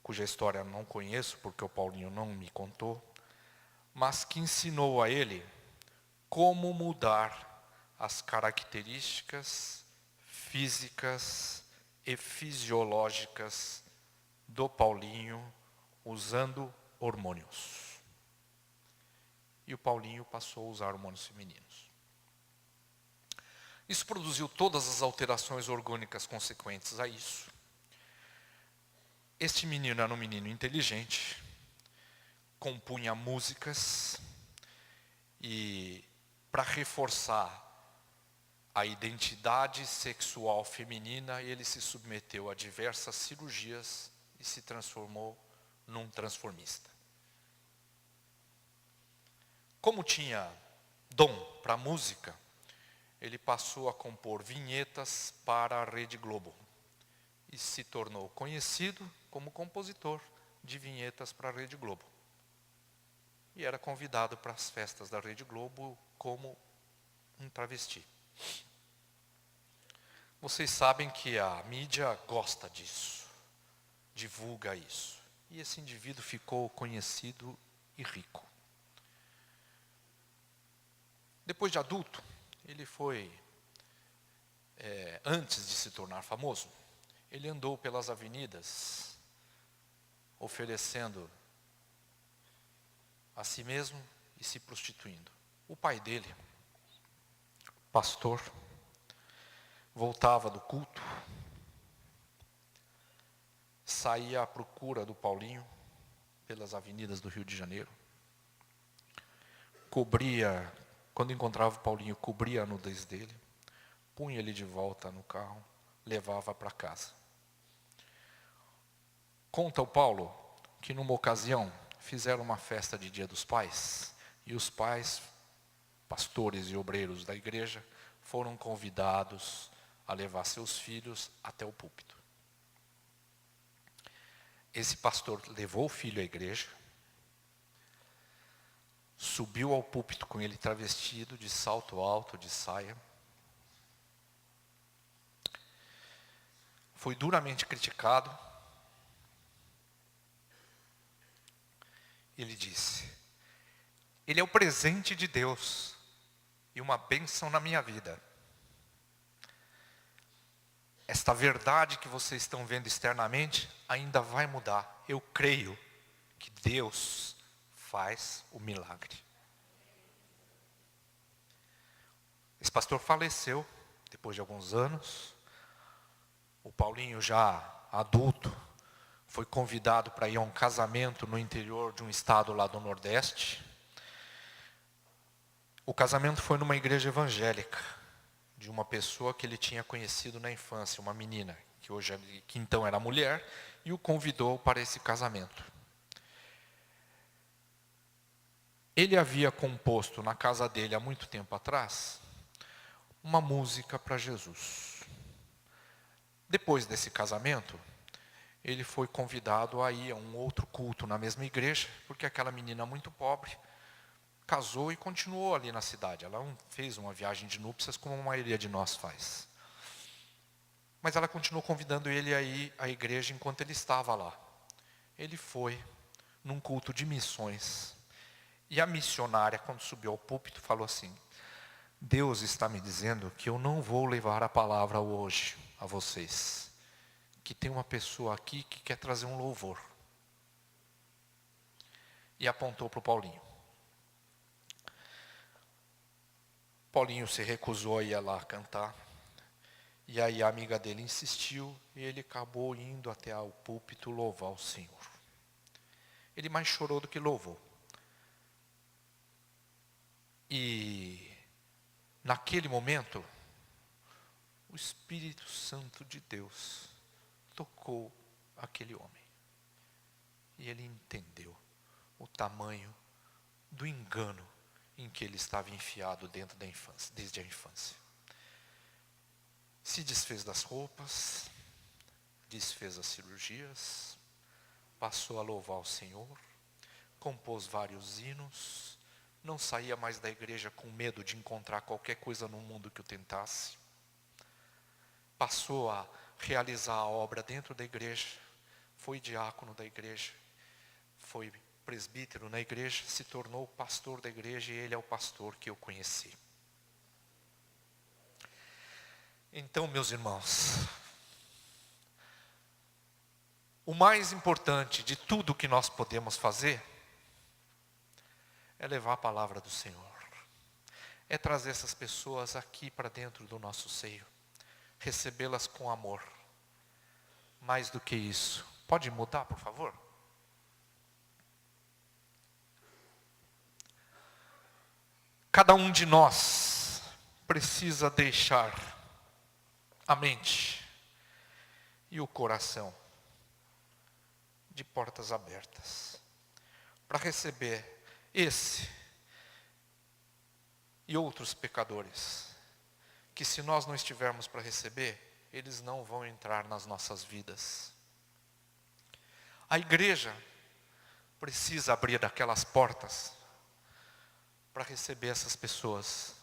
cuja história eu não conheço, porque o Paulinho não me contou, mas que ensinou a ele como mudar as características físicas e fisiológicas do Paulinho usando hormônios. E o Paulinho passou a usar hormônios femininos. Isso produziu todas as alterações orgânicas consequentes a isso. Este menino era um menino inteligente, compunha músicas e, para reforçar a identidade sexual feminina, ele se submeteu a diversas cirurgias e se transformou num transformista. Como tinha dom para música, ele passou a compor vinhetas para a Rede Globo e se tornou conhecido como compositor de vinhetas para a Rede Globo. E era convidado para as festas da Rede Globo como um travesti. Vocês sabem que a mídia gosta disso, divulga isso. E esse indivíduo ficou conhecido e rico. Depois de adulto, ele foi, antes de se tornar famoso, ele andou pelas avenidas oferecendo a si mesmo e se prostituindo. O pai dele, pastor, voltava do culto, saía à procura do Paulinho pelas avenidas do Rio de Janeiro, quando encontrava o Paulinho, cobria a nudez dele, punha ele de volta no carro, levava para casa. Conta o Paulo que numa ocasião fizeram uma festa de Dia dos Pais e os pais, pastores e obreiros da igreja, foram convidados a levar seus filhos até o púlpito. Esse pastor levou o filho à igreja, subiu ao púlpito com ele travestido, de salto alto, de saia. Foi duramente criticado. Ele disse: ele é o presente de Deus e uma bênção na minha vida. Esta verdade que vocês estão vendo externamente ainda vai mudar. Eu creio que Deus faz o milagre. Esse pastor faleceu depois de alguns anos. O Paulinho, já adulto, foi convidado para ir a um casamento no interior de um estado lá do Nordeste. O casamento foi numa igreja evangélica, de uma pessoa que ele tinha conhecido na infância, uma menina, que então era mulher, e o convidou para esse casamento. Ele havia composto na casa dele, há muito tempo atrás, uma música para Jesus. Depois desse casamento, ele foi convidado a ir a um outro culto na mesma igreja, porque aquela menina muito pobre casou e continuou ali na cidade. Ela não fez uma viagem de núpcias como a maioria de nós faz. Mas ela continuou convidando ele a ir à igreja enquanto ele estava lá. Ele foi num culto de missões. E a missionária, quando subiu ao púlpito, falou assim: Deus está me dizendo que eu não vou levar a palavra hoje a vocês. Que tem uma pessoa aqui que quer trazer um louvor. E apontou para o Paulinho. Paulinho se recusou a ir lá cantar. E aí a amiga dele insistiu e ele acabou indo até o púlpito louvar o Senhor. Ele mais chorou do que louvou. E naquele momento, o Espírito Santo de Deus tocou aquele homem. E ele entendeu o tamanho do engano em que ele estava enfiado dentro da infância, desde a infância. Se desfez das roupas, desfez as cirurgias, passou a louvar o Senhor, compôs vários hinos, não saía mais da igreja com medo de encontrar qualquer coisa no mundo que o tentasse. Passou a realizar a obra dentro da igreja, foi diácono da igreja, foi presbítero na igreja, se tornou pastor da igreja e ele é o pastor que eu conheci. Então, meus irmãos, o mais importante de tudo que nós podemos fazer é levar a palavra do Senhor. É trazer essas pessoas aqui para dentro do nosso seio. Recebê-las com amor. Mais do que isso. Pode mudar, por favor? Cada um de nós precisa deixar a mente e o coração de portas abertas para receber esse e outros pecadores que, se nós não estivermos para receber, eles não vão entrar nas nossas vidas. A igreja precisa abrir aquelas portas para receber essas pessoas,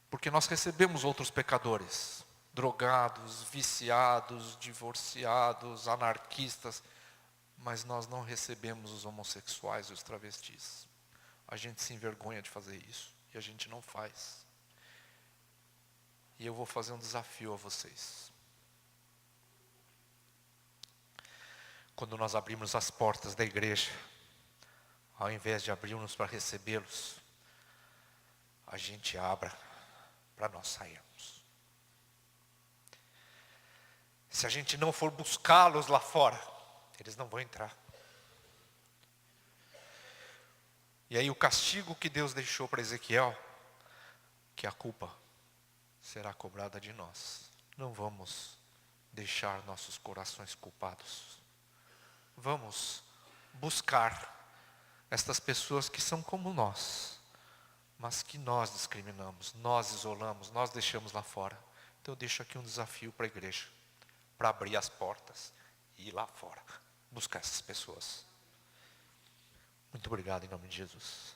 porque nós recebemos outros pecadores, drogados, viciados, divorciados, anarquistas, mas nós não recebemos os homossexuais e os travestis. A gente se envergonha de fazer isso e a gente não faz. E eu vou fazer um desafio a vocês. Quando nós abrimos as portas da igreja, ao invés de abrirmos para recebê-los, a gente abra para nós sairmos. Se a gente não for buscá-los lá fora, eles não vão entrar. E aí o castigo que Deus deixou para Ezequiel, que a culpa será cobrada de nós. Não vamos deixar nossos corações culpados. Vamos buscar estas pessoas que são como nós, mas que nós discriminamos, nós isolamos, nós deixamos lá fora. Então eu deixo aqui um desafio para a igreja, para abrir as portas e ir lá fora, buscar essas pessoas. Muito obrigado em nome de Jesus.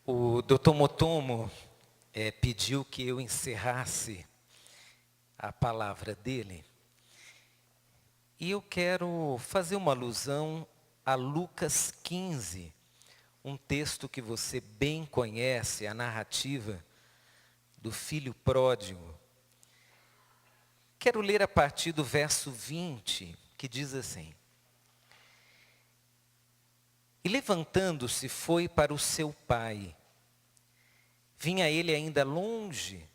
O Dr. Motomo pediu que eu encerrasse a palavra dele. E eu quero fazer uma alusão a Lucas 15, um texto que você bem conhece, a narrativa do filho pródigo. Quero ler a partir do verso 20, que diz assim: E levantando-se foi para o seu pai. Vinha ele ainda longe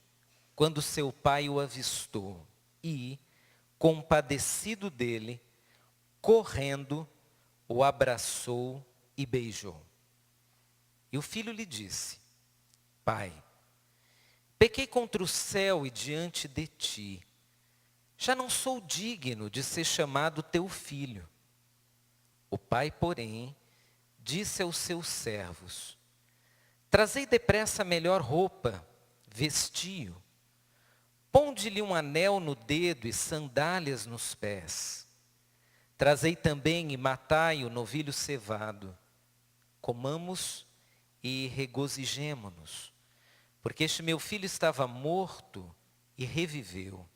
quando seu pai o avistou e, compadecido dele, correndo, o abraçou e beijou. E o filho lhe disse: Pai, pequei contra o céu e diante de ti. Já não sou digno de ser chamado teu filho. O pai, porém, disse aos seus servos: Trazei depressa a melhor roupa, vestiu. Ponde-lhe um anel no dedo e sandálias nos pés. Trazei também e matai o novilho cevado. Comamos e regozijemo-nos, porque este meu filho estava morto e reviveu.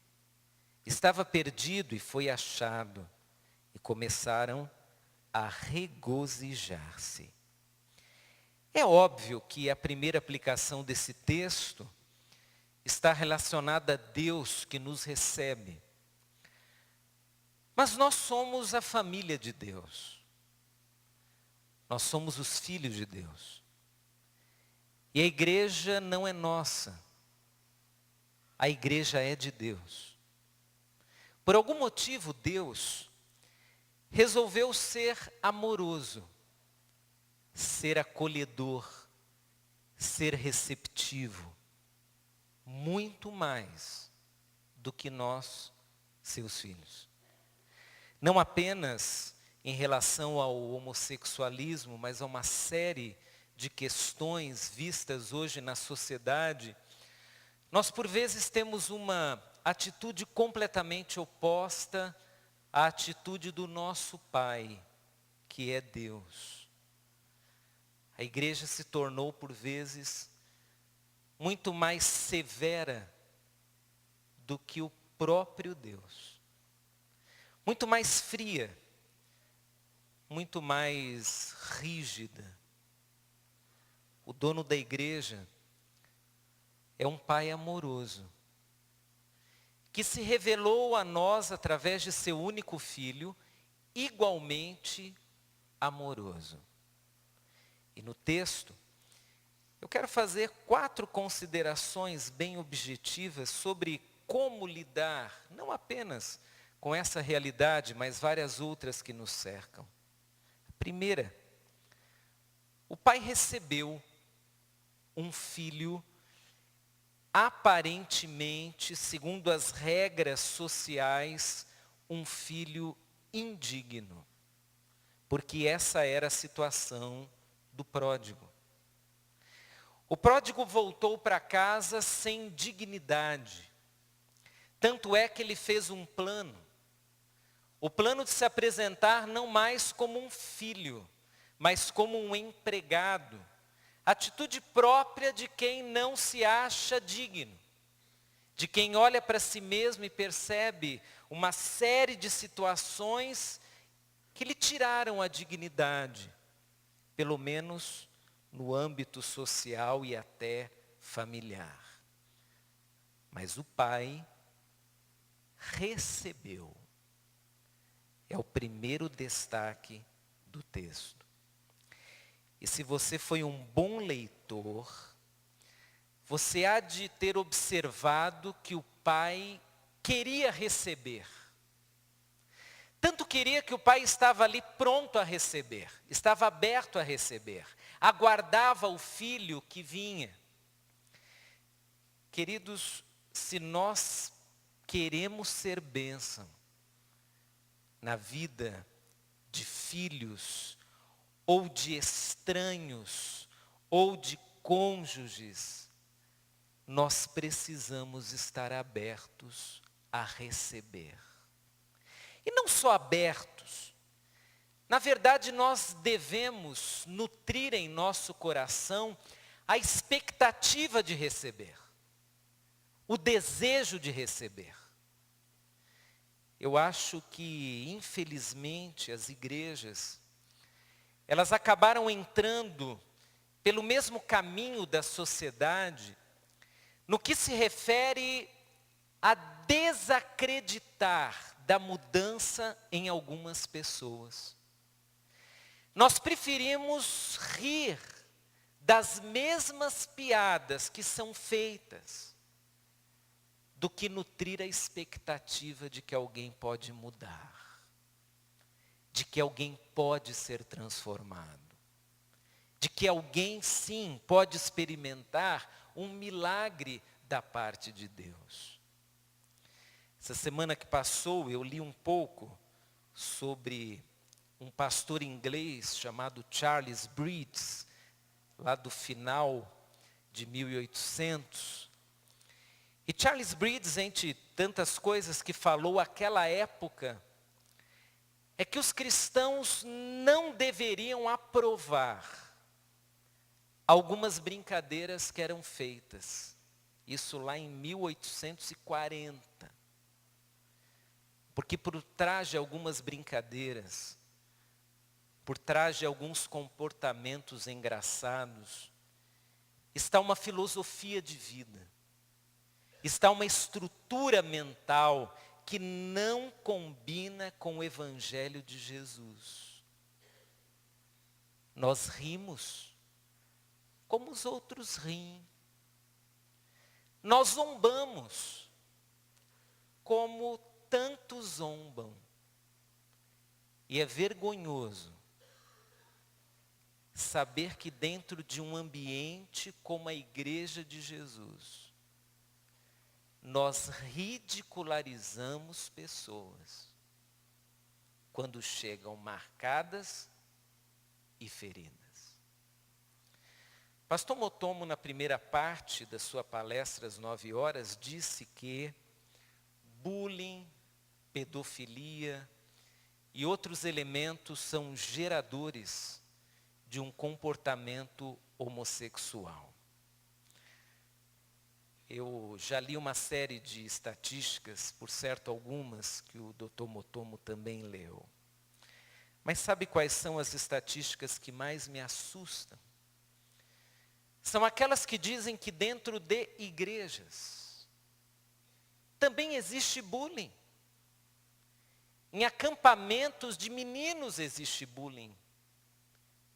Estava perdido e foi achado. E começaram a regozijar-se. É óbvio que a primeira aplicação desse texto está relacionada a Deus que nos recebe. Mas nós somos a família de Deus. Nós somos os filhos de Deus. E a igreja não é nossa. A igreja é de Deus. Por algum motivo, Deus resolveu ser amoroso, ser acolhedor, ser receptivo, muito mais do que nós, seus filhos. Não apenas em relação ao homossexualismo, mas a uma série de questões vistas hoje na sociedade. Nós, por vezes, temos uma atitude completamente oposta à atitude do nosso Pai, que é Deus. A igreja se tornou, por vezes, muito mais severa do que o próprio Deus. Muito mais fria, muito mais rígida. O dono da igreja é um pai amoroso, que se revelou a nós através de seu único filho, igualmente amoroso. E no texto, eu quero fazer 4 considerações bem objetivas sobre como lidar, não apenas com essa realidade, mas várias outras que nos cercam. A primeira, o pai recebeu um filho aparentemente, segundo as regras sociais, um filho indigno, porque essa era a situação do pródigo. O pródigo voltou para casa sem dignidade, tanto é que ele fez um plano, o plano de se apresentar não mais como um filho, mas como um empregado, atitude própria de quem não se acha digno, de quem olha para si mesmo e percebe uma série de situações que lhe tiraram a dignidade, pelo menos no âmbito social e até familiar. Mas o pai recebeu. É o primeiro destaque do texto. E se você foi um bom leitor, você há de ter observado que o pai queria receber. Tanto queria que o pai estava ali pronto a receber, estava aberto a receber, aguardava o filho que vinha. Queridos, se nós queremos ser bênção na vida de filhos, ou de estranhos, ou de cônjuges, nós precisamos estar abertos a receber. E não só abertos, na verdade nós devemos nutrir em nosso coração a expectativa de receber, o desejo de receber. Eu acho que, infelizmente, as igrejas, elas acabaram entrando pelo mesmo caminho da sociedade, no que se refere a desacreditar da mudança em algumas pessoas. Nós preferimos rir das mesmas piadas que são feitas, do que nutrir a expectativa de que alguém pode mudar, de que alguém pode ser transformado, de que alguém sim pode experimentar um milagre da parte de Deus. Essa semana que passou eu li um pouco sobre um pastor inglês chamado Charles Bridges, lá do final de 1800. E Charles Bridges, entre tantas coisas que falou àquela época, é que os cristãos não deveriam aprovar algumas brincadeiras que eram feitas. Isso lá em 1840. Porque por trás de algumas brincadeiras, por trás de alguns comportamentos engraçados, está uma filosofia de vida. Está uma estrutura mental que não combina com o Evangelho de Jesus. Nós rimos como os outros riem. Nós zombamos como tantos zombam. E é vergonhoso saber que dentro de um ambiente como a Igreja de Jesus, nós ridicularizamos pessoas quando chegam marcadas e feridas. Pastor Motomo, na primeira parte da sua palestra às 9h, disse que bullying, pedofilia e outros elementos são geradores de um comportamento homossexual. Eu já li uma série de estatísticas, por certo algumas, que o Dr. Motomo também leu. Mas sabe quais são as estatísticas que mais me assustam? São aquelas que dizem que dentro de igrejas também existe bullying. Em acampamentos de meninos existe bullying.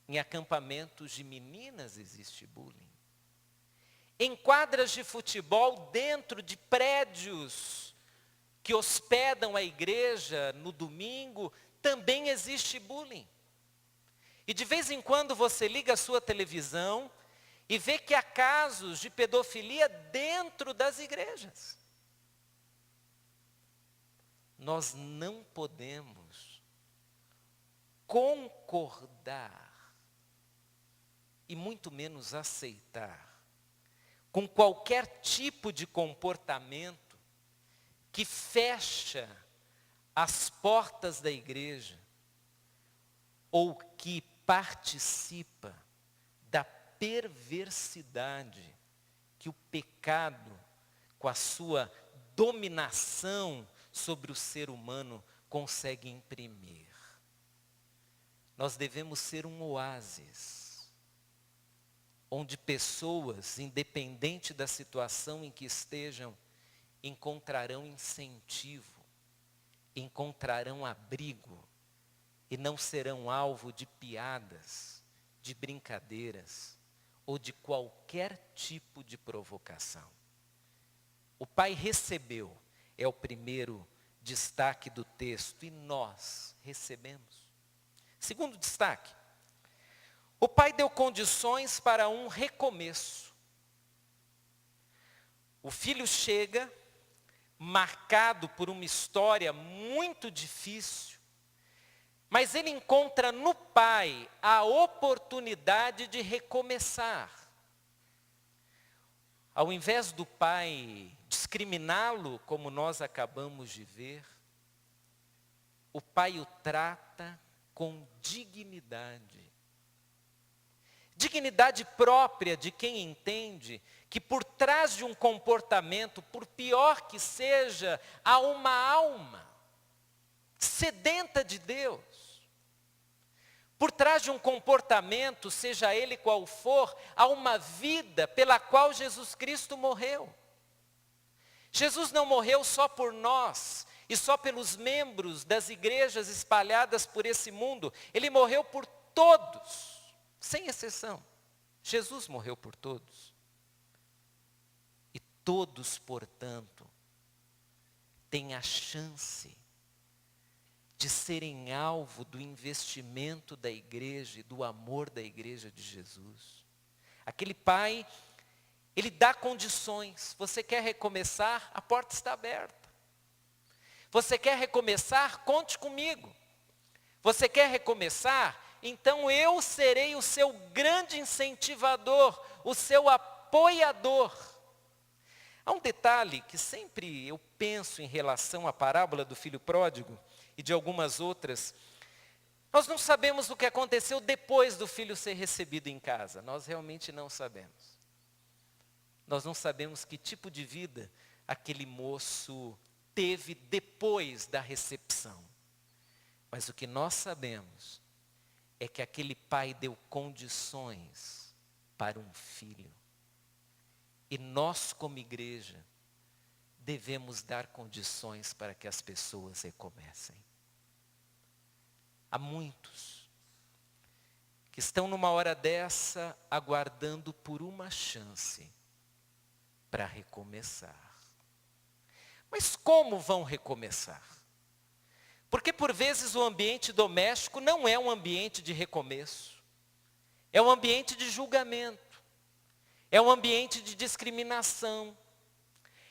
Em acampamentos de meninas existe bullying. Em quadras de futebol, dentro de prédios que hospedam a igreja no domingo, também existe bullying. E de vez em quando você liga a sua televisão e vê que há casos de pedofilia dentro das igrejas. Nós não podemos concordar e muito menos aceitar com qualquer tipo de comportamento que fecha as portas da igreja ou que participa da perversidade que o pecado, com a sua dominação sobre o ser humano, consegue imprimir. Nós devemos ser um oásis onde pessoas, independente da situação em que estejam, encontrarão incentivo, encontrarão abrigo e não serão alvo de piadas, de brincadeiras ou de qualquer tipo de provocação. O Pai recebeu, é o primeiro destaque do texto, e nós recebemos. Segundo destaque, o Pai deu condições para um recomeço. O filho chega, marcado por uma história muito difícil, mas ele encontra no Pai a oportunidade de recomeçar. Ao invés do Pai discriminá-lo, como nós acabamos de ver, o Pai o trata com dignidade. Dignidade própria de quem entende que por trás de um comportamento, por pior que seja, há uma alma sedenta de Deus. Por trás de um comportamento, seja ele qual for, há uma vida pela qual Jesus Cristo morreu. Jesus não morreu só por nós e só pelos membros das igrejas espalhadas por esse mundo. Ele morreu por todos. Sem exceção, Jesus morreu por todos. E todos, portanto, têm a chance de serem alvo do investimento da igreja e do amor da igreja de Jesus. Aquele pai, ele dá condições. Você quer recomeçar? A porta está aberta. Você quer recomeçar? Conte comigo. Você quer recomeçar? Então eu serei o seu grande incentivador, o seu apoiador. Há um detalhe que sempre eu penso em relação à parábola do filho pródigo e de algumas outras. Nós não sabemos o que aconteceu depois do filho ser recebido em casa. Nós realmente não sabemos. Nós não sabemos que tipo de vida aquele moço teve depois da recepção. Mas o que nós sabemos é que aquele pai deu condições para um filho. E nós, como igreja, devemos dar condições para que as pessoas recomecem. Há muitos que estão numa hora dessa aguardando por uma chance para recomeçar. Mas como vão recomeçar? Porque por vezes o ambiente doméstico não é um ambiente de recomeço. É um ambiente de julgamento. É um ambiente de discriminação.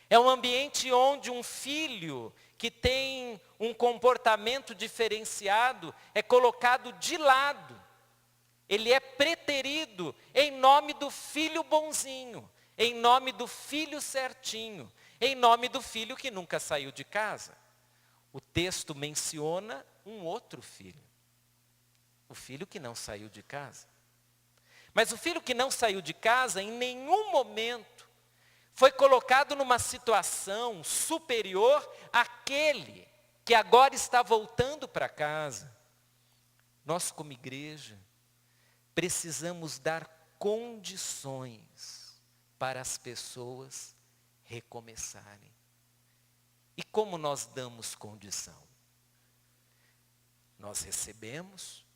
É um ambiente onde um filho que tem um comportamento diferenciado é colocado de lado. Ele é preterido em nome do filho bonzinho, em nome do filho certinho, em nome do filho que nunca saiu de casa. O texto menciona um outro filho. O filho que não saiu de casa. Mas o filho que não saiu de casa, em nenhum momento, foi colocado numa situação superior àquele que agora está voltando para casa. Nós, como igreja, precisamos dar condições para as pessoas recomeçarem. E como nós damos condição? Nós recebemos,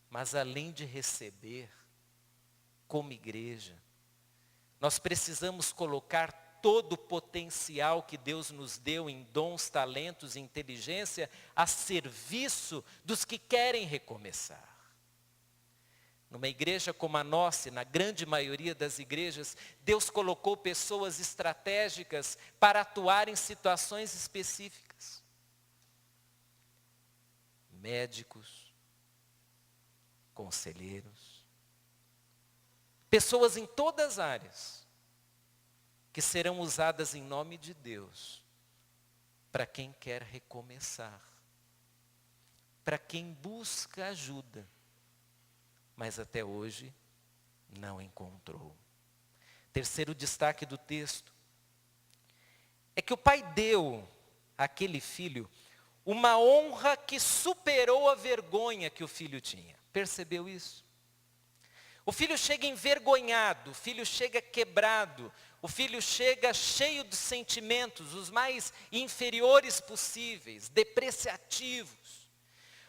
mas além de receber, como igreja, nós precisamos colocar todo o potencial que Deus nos deu em dons, talentos e inteligência a serviço dos que querem recomeçar. Numa igreja como a nossa, e na grande maioria das igrejas, Deus colocou pessoas estratégicas para atuar em situações específicas. Médicos, conselheiros, pessoas em todas as áreas, que serão usadas em nome de Deus, para quem quer recomeçar, para quem busca ajuda, mas até hoje não encontrou. Terceiro destaque do texto é que o pai deu àquele filho uma honra que superou a vergonha que o filho tinha. Percebeu isso? O filho chega envergonhado, o filho chega quebrado, o filho chega cheio de sentimentos, os mais inferiores possíveis, depreciativos.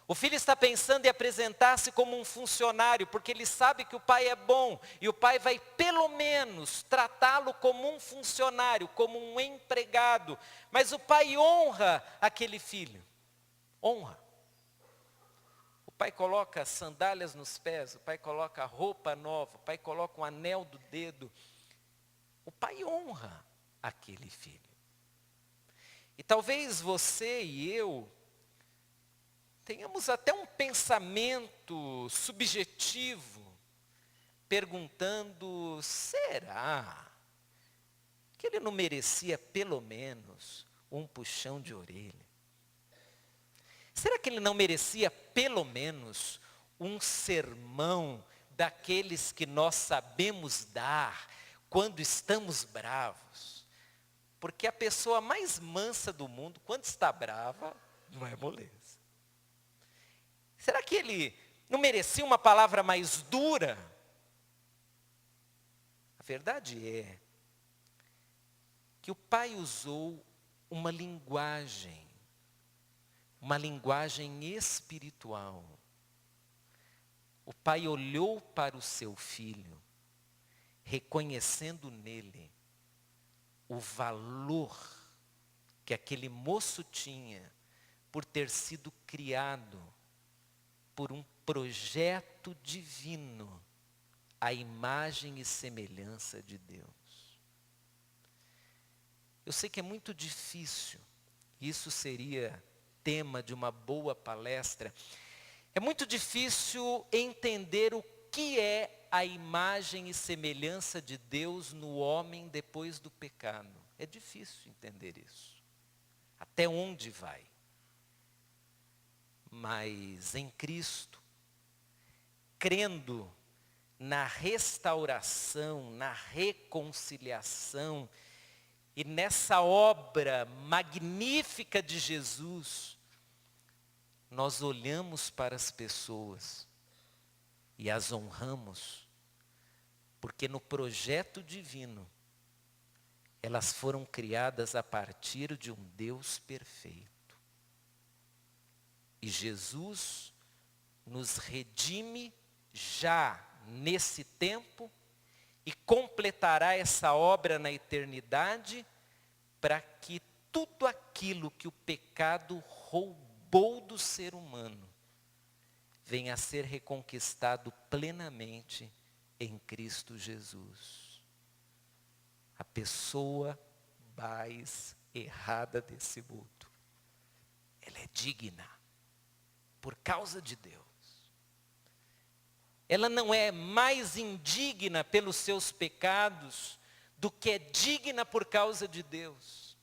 O filho está pensando em apresentar-se como um funcionário, porque ele sabe que o pai é bom, e o pai vai pelo menos tratá-lo como um funcionário, como um empregado. Mas o pai honra aquele filho. Honra. O pai coloca sandálias nos pés, o pai coloca roupa nova, o pai coloca um anel do dedo. O pai honra aquele filho. E talvez você e eu tenhamos até um pensamento subjetivo, perguntando, será que ele não merecia pelo menos um puxão de orelha? Será que ele não merecia pelo menos um sermão daqueles que nós sabemos dar quando estamos bravos? Porque a pessoa mais mansa do mundo, quando está brava, não é moleza. Será que ele não merecia uma palavra mais dura? A verdade é que o pai usou uma linguagem espiritual. O pai olhou para o seu filho, reconhecendo nele o valor que aquele moço tinha por ter sido criado por um projeto divino, à imagem e semelhança de Deus. Eu sei que é muito difícil, isso seria tema de uma boa palestra, é muito difícil entender o que é a imagem e semelhança de Deus no homem depois do pecado. É difícil entender isso. Até onde vai? Mas em Cristo, crendo na restauração, na reconciliação e nessa obra magnífica de Jesus, nós olhamos para as pessoas e as honramos, porque no projeto divino, elas foram criadas a partir de um Deus perfeito. E Jesus nos redime já nesse tempo e completará essa obra na eternidade, para que tudo aquilo que o pecado roubou do ser humano venha a ser reconquistado plenamente em Cristo Jesus. A pessoa mais errada desse mundo, ela é digna por causa de Deus. Ela não é mais indigna pelos seus pecados do que é digna por causa de Deus.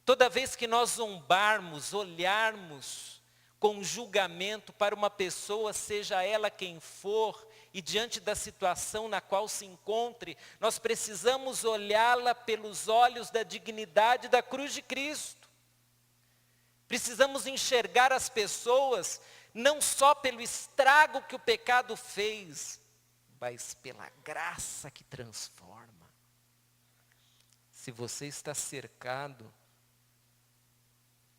Toda vez que nós zombarmos, olharmos com julgamento para uma pessoa, seja ela quem for, e diante da situação na qual se encontre, nós precisamos olhá-la pelos olhos da dignidade da cruz de Cristo. Precisamos enxergar as pessoas não só pelo estrago que o pecado fez, mas pela graça que transforma. Se você está cercado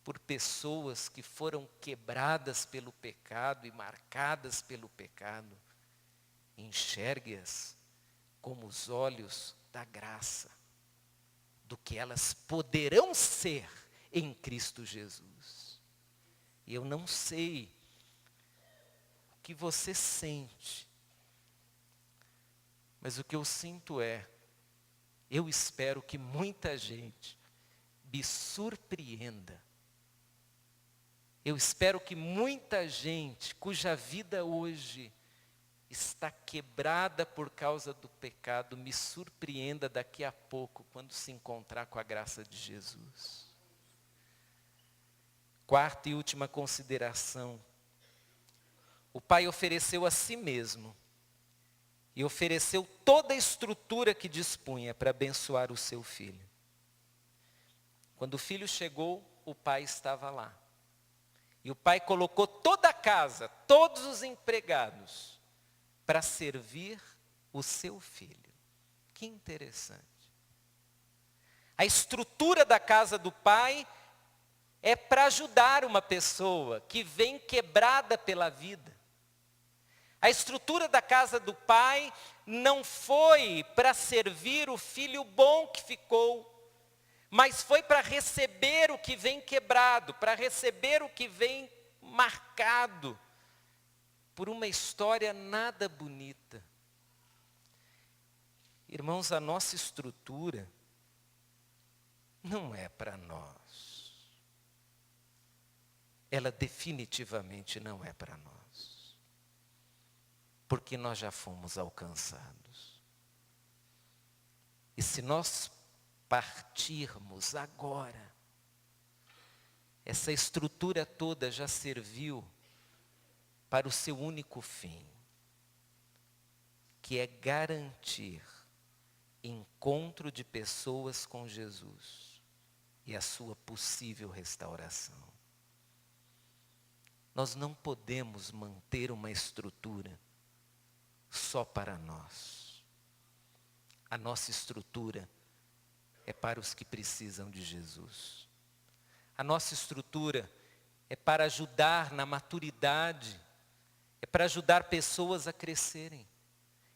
por pessoas que foram quebradas pelo pecado e marcadas pelo pecado, enxergue-as como os olhos da graça, do que elas poderão ser em Cristo Jesus. E eu não sei o que você sente, mas o que eu sinto eu espero que muita gente me surpreenda. Eu espero que muita gente cuja vida hoje está quebrada por causa do pecado, me surpreenda daqui a pouco, quando se encontrar com a graça de Jesus. Quarta e última consideração. O Pai ofereceu a si mesmo e ofereceu toda a estrutura que dispunha para abençoar o seu filho. Quando o filho chegou, o pai estava lá. E o pai colocou toda a casa, todos os empregados, para servir o seu filho. Que interessante. A estrutura da casa do pai é para ajudar uma pessoa que vem quebrada pela vida. A estrutura da casa do pai não foi para servir o filho bom que ficou, mas foi para receber o que vem quebrado, para receber o que vem marcado por uma história nada bonita. Irmãos, a nossa estrutura não é para nós. Ela definitivamente não é para nós. Porque nós já fomos alcançados. E se nós partirmos agora, essa estrutura toda já serviu para o seu único fim, que é garantir encontro de pessoas com Jesus e a sua possível restauração. Nós não podemos manter uma estrutura só para nós. A nossa estrutura é para os que precisam de Jesus. A nossa estrutura é para ajudar na maturidade, é para ajudar pessoas a crescerem,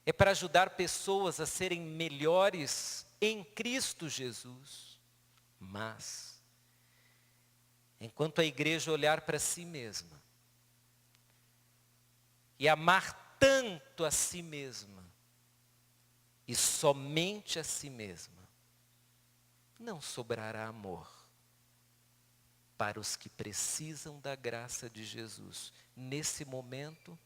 é para ajudar pessoas a serem melhores em Cristo Jesus. Mas enquanto a igreja olhar para si mesma e amar tanto a si mesma e somente a si mesma, não sobrará amor para os que precisam da graça de Jesus nesse momento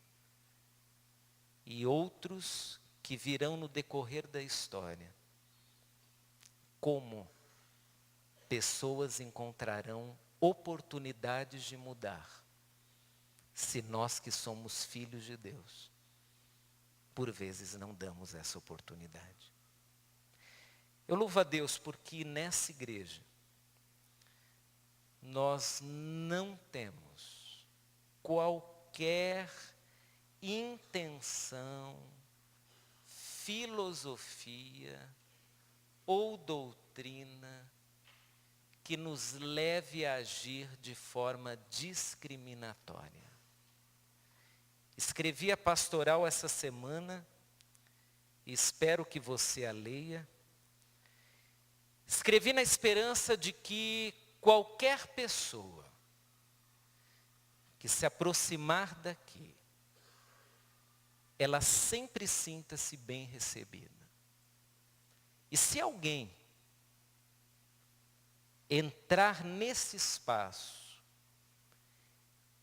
e outros que virão no decorrer da história. Como pessoas encontrarão oportunidades de mudar, se nós que somos filhos de Deus, por vezes não damos essa oportunidade. Eu louvo a Deus porque nessa igreja, nós não temos qualquer intenção, filosofia ou doutrina que nos leve a agir de forma discriminatória. Escrevi a pastoral essa semana, e espero que você a leia. Escrevi na esperança de que qualquer pessoa que se aproximar daqui, ela sempre sinta-se bem recebida. E se alguém entrar nesse espaço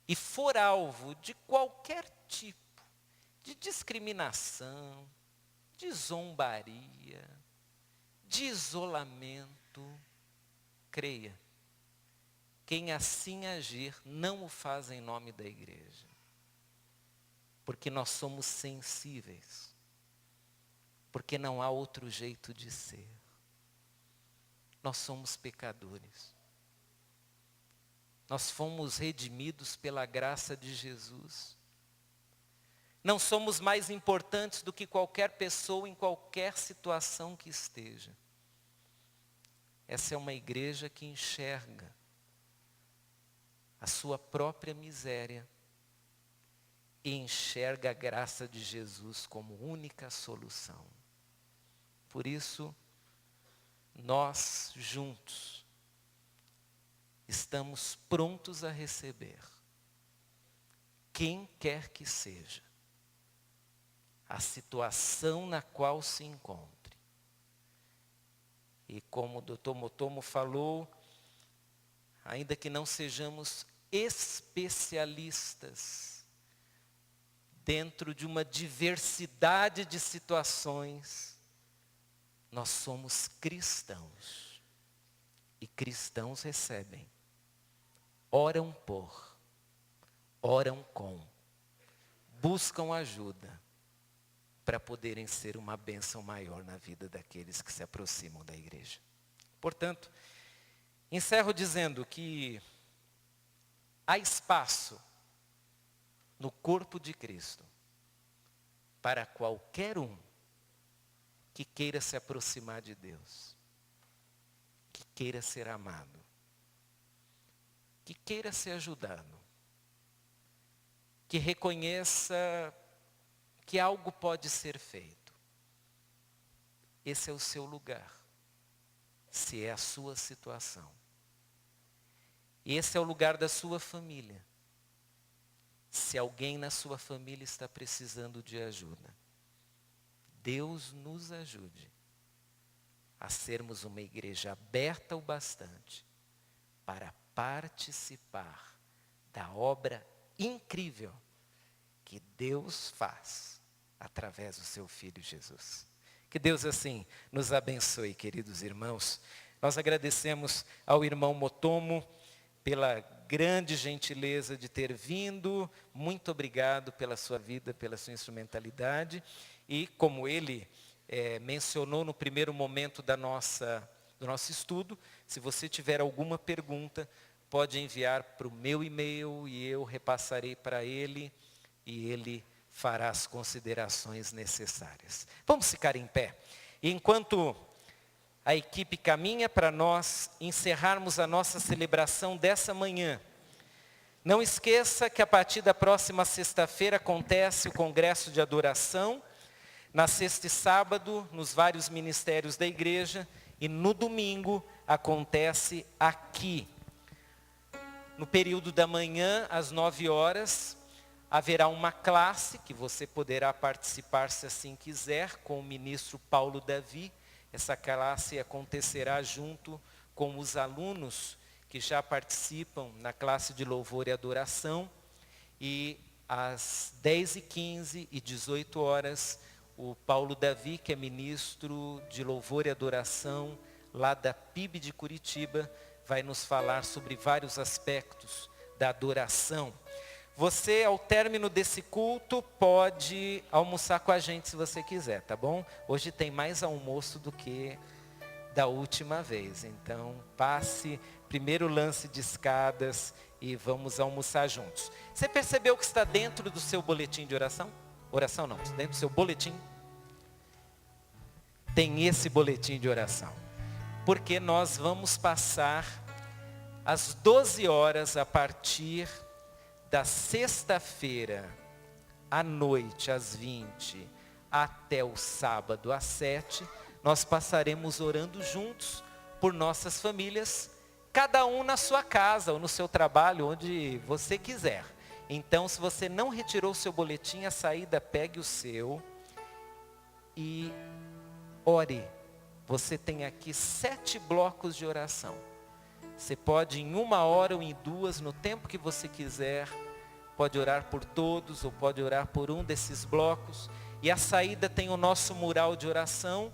e for alvo de qualquer tipo de discriminação, de zombaria, de isolamento, creia, quem assim agir não o faz em nome da igreja, porque nós somos sensíveis, porque não há outro jeito de ser. Nós somos pecadores. Nós fomos redimidos pela graça de Jesus. Não somos mais importantes do que qualquer pessoa em qualquer situação que esteja. Essa é uma igreja que enxerga a sua própria miséria e enxerga a graça de Jesus como única solução. Por isso, nós juntos estamos prontos a receber quem quer que seja a situação na qual se encontre. E como o Dr. Motomo falou, ainda que não sejamos especialistas dentro de uma diversidade de situações, nós somos cristãos. E cristãos recebem, oram por, oram com, buscam ajuda para poderem ser uma bênção maior na vida daqueles que se aproximam da igreja. Portanto, encerro dizendo que há espaço no corpo de Cristo para qualquer um que queira se aproximar de Deus, que queira ser amado, que queira ser ajudado, que reconheça que algo pode ser feito. Esse é o seu lugar, se é a sua situação. Esse é o lugar da sua família, se alguém na sua família está precisando de ajuda. Deus nos ajude a sermos uma igreja aberta o bastante para participar da obra incrível que Deus faz através do seu Filho Jesus. Que Deus assim nos abençoe, queridos irmãos. Nós agradecemos ao irmão Motomo pela grande gentileza de ter vindo. Muito obrigado pela sua vida, pela sua instrumentalidade. E como ele mencionou no primeiro momento do nosso estudo, se você tiver alguma pergunta, pode enviar para o meu e-mail e eu repassarei para ele e ele fará as considerações necessárias. Vamos ficar em pé. E enquanto a equipe caminha para nós encerrarmos a nossa celebração dessa manhã, não esqueça que a partir da próxima sexta-feira acontece o Congresso de Adoração, na sexta e sábado, nos vários ministérios da igreja, e no domingo acontece aqui, No período da manhã, às 9 horas, haverá uma classe que você poderá participar se assim quiser, com o ministro Paulo Davi. Essa classe acontecerá junto com os alunos que já participam na classe de louvor e adoração. E às 10h15 e 18 horas, o Paulo Davi, que é ministro de louvor e adoração lá da PIB de Curitiba, vai nos falar sobre vários aspectos da adoração. Você, ao término desse culto, pode almoçar com a gente se você quiser, tá bom? Hoje tem mais almoço do que da última vez. Então, passe, primeiro lance de escadas e vamos almoçar juntos. Você percebeu que está dentro do seu boletim de oração? Oração não, dentro do seu boletim. Tem esse boletim de oração. Porque nós vamos passar às 12 horas a partir da sexta-feira à noite, às 20, até o sábado às 7, nós passaremos orando juntos por nossas famílias, cada um na sua casa ou no seu trabalho, onde você quiser. Então, se você não retirou o seu boletim, a saída, pegue o seu e ore. Você tem aqui 7 blocos de oração. Você pode em 1 hora ou em 2, no tempo que você quiser, pode orar por todos ou pode orar por um desses blocos. E a saída tem o nosso mural de oração,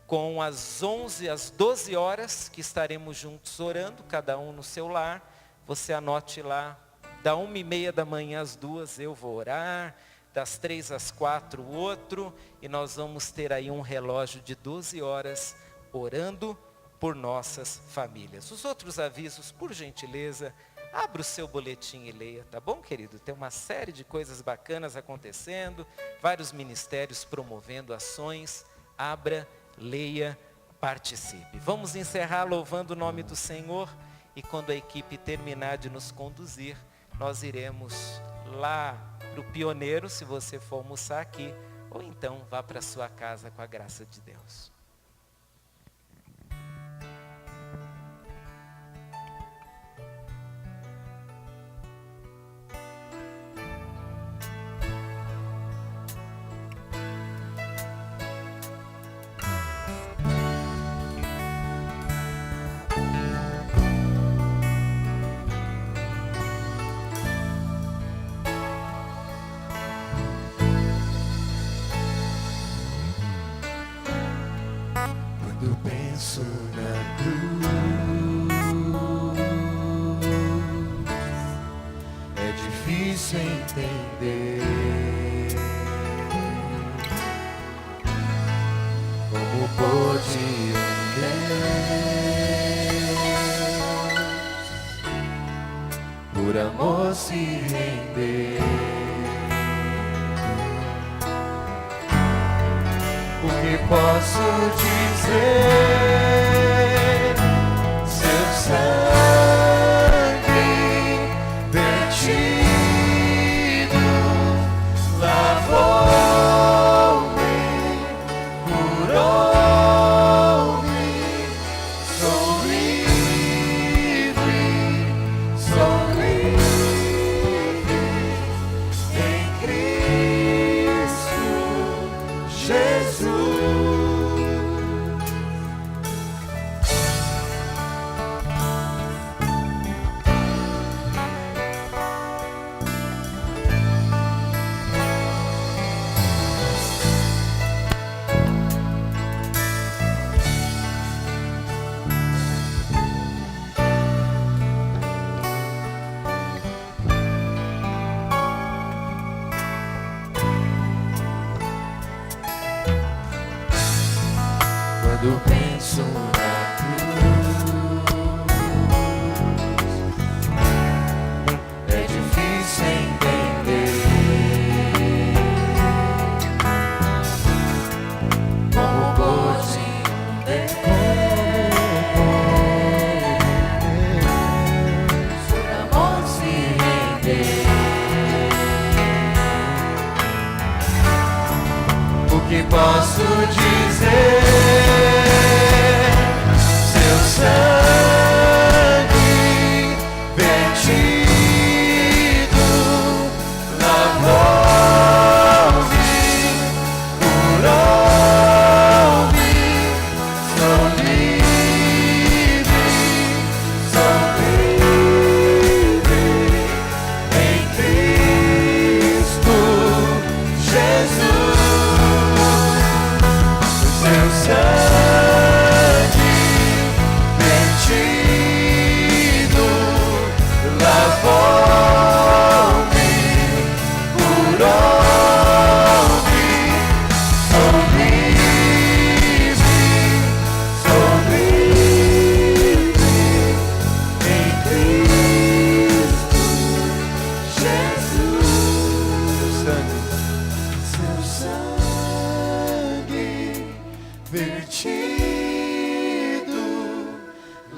com às 11 às 12 horas, que estaremos juntos orando, cada um no seu lar. Você anote lá, da 1h30 da manhã às 2 eu vou orar, das 3 às 4 o outro, e nós vamos ter aí um relógio de 12 horas orando por nossas famílias. Os outros avisos, por gentileza, abra o seu boletim e leia, tá bom, querido? Tem uma série de coisas bacanas acontecendo, vários ministérios promovendo ações. Abra, leia, participe. Vamos encerrar louvando o nome do Senhor, e quando a equipe terminar de nos conduzir, nós iremos lá para o Pioneiro, se você for almoçar aqui, ou então vá para a sua casa com a graça de Deus. Quando penso na cruz, é difícil entender como pôde Deus, por amor, se render. O que posso dizer? Seu sangue vertido lavou-me, curou-me. Sou livre em Cristo Jesus. Quando penso na cruz, é difícil entender como pôde Deus, por amor, se render. O que posso dizer?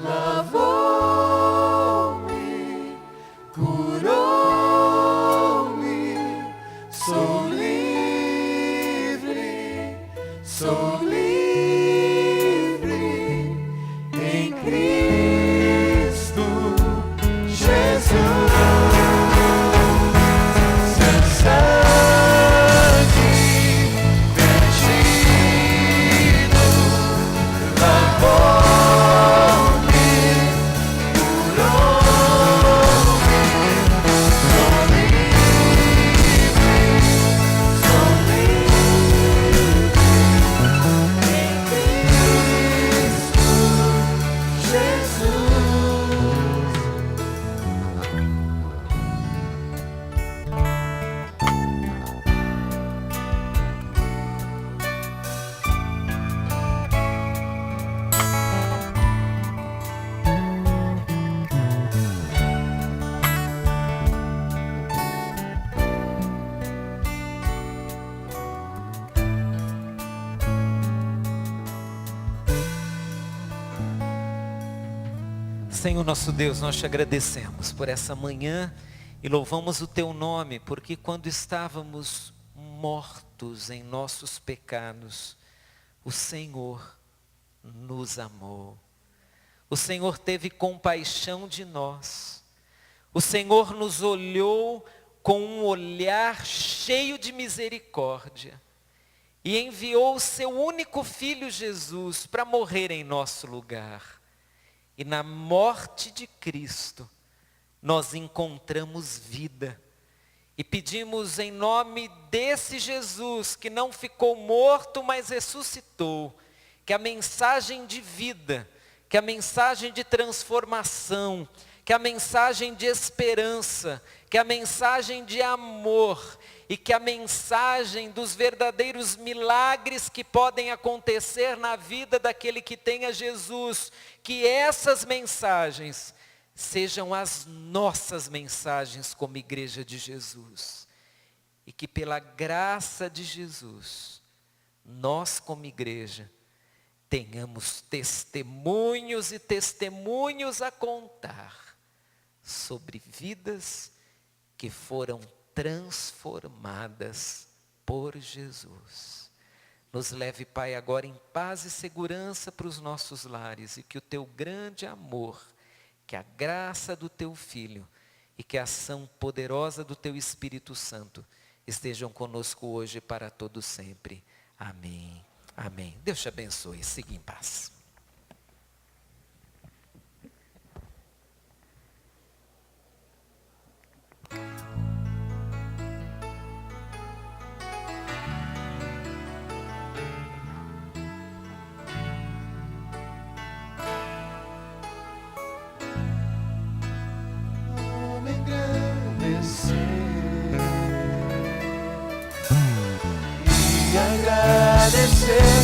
lavou-me, curou-me, sou livre, sou livre em Cristo Jesus. Seu sangue vertido lavou-me, curou-me, sou livre em Cristo Jesus. Senhor nosso Deus, nós te agradecemos por essa manhã e louvamos o teu nome, porque quando estávamos mortos em nossos pecados, o Senhor nos amou. O Senhor teve compaixão de nós. O Senhor nos olhou com um olhar cheio de misericórdia e enviou o seu único filho Jesus para morrer em nosso lugar. E na morte de Cristo, nós encontramos vida. E pedimos em nome desse Jesus, que não ficou morto, mas ressuscitou, que a mensagem de vida, que a mensagem de transformação, que a mensagem de esperança, que a mensagem de amor e que a mensagem dos verdadeiros milagres que podem acontecer na vida daquele que tem a Jesus, que essas mensagens sejam as nossas mensagens como igreja de Jesus. E que pela graça de Jesus, nós como igreja, tenhamos testemunhos e testemunhos a contar sobre vidas que foram transformadas por Jesus. Nos leve, Pai, agora em paz e segurança para os nossos lares e que o teu grande amor, que a graça do teu Filho e que a ação poderosa do teu Espírito Santo estejam conosco hoje e para todo sempre. Amém. Amém. Deus te abençoe. Siga em paz. Me engrandecer e agradecer.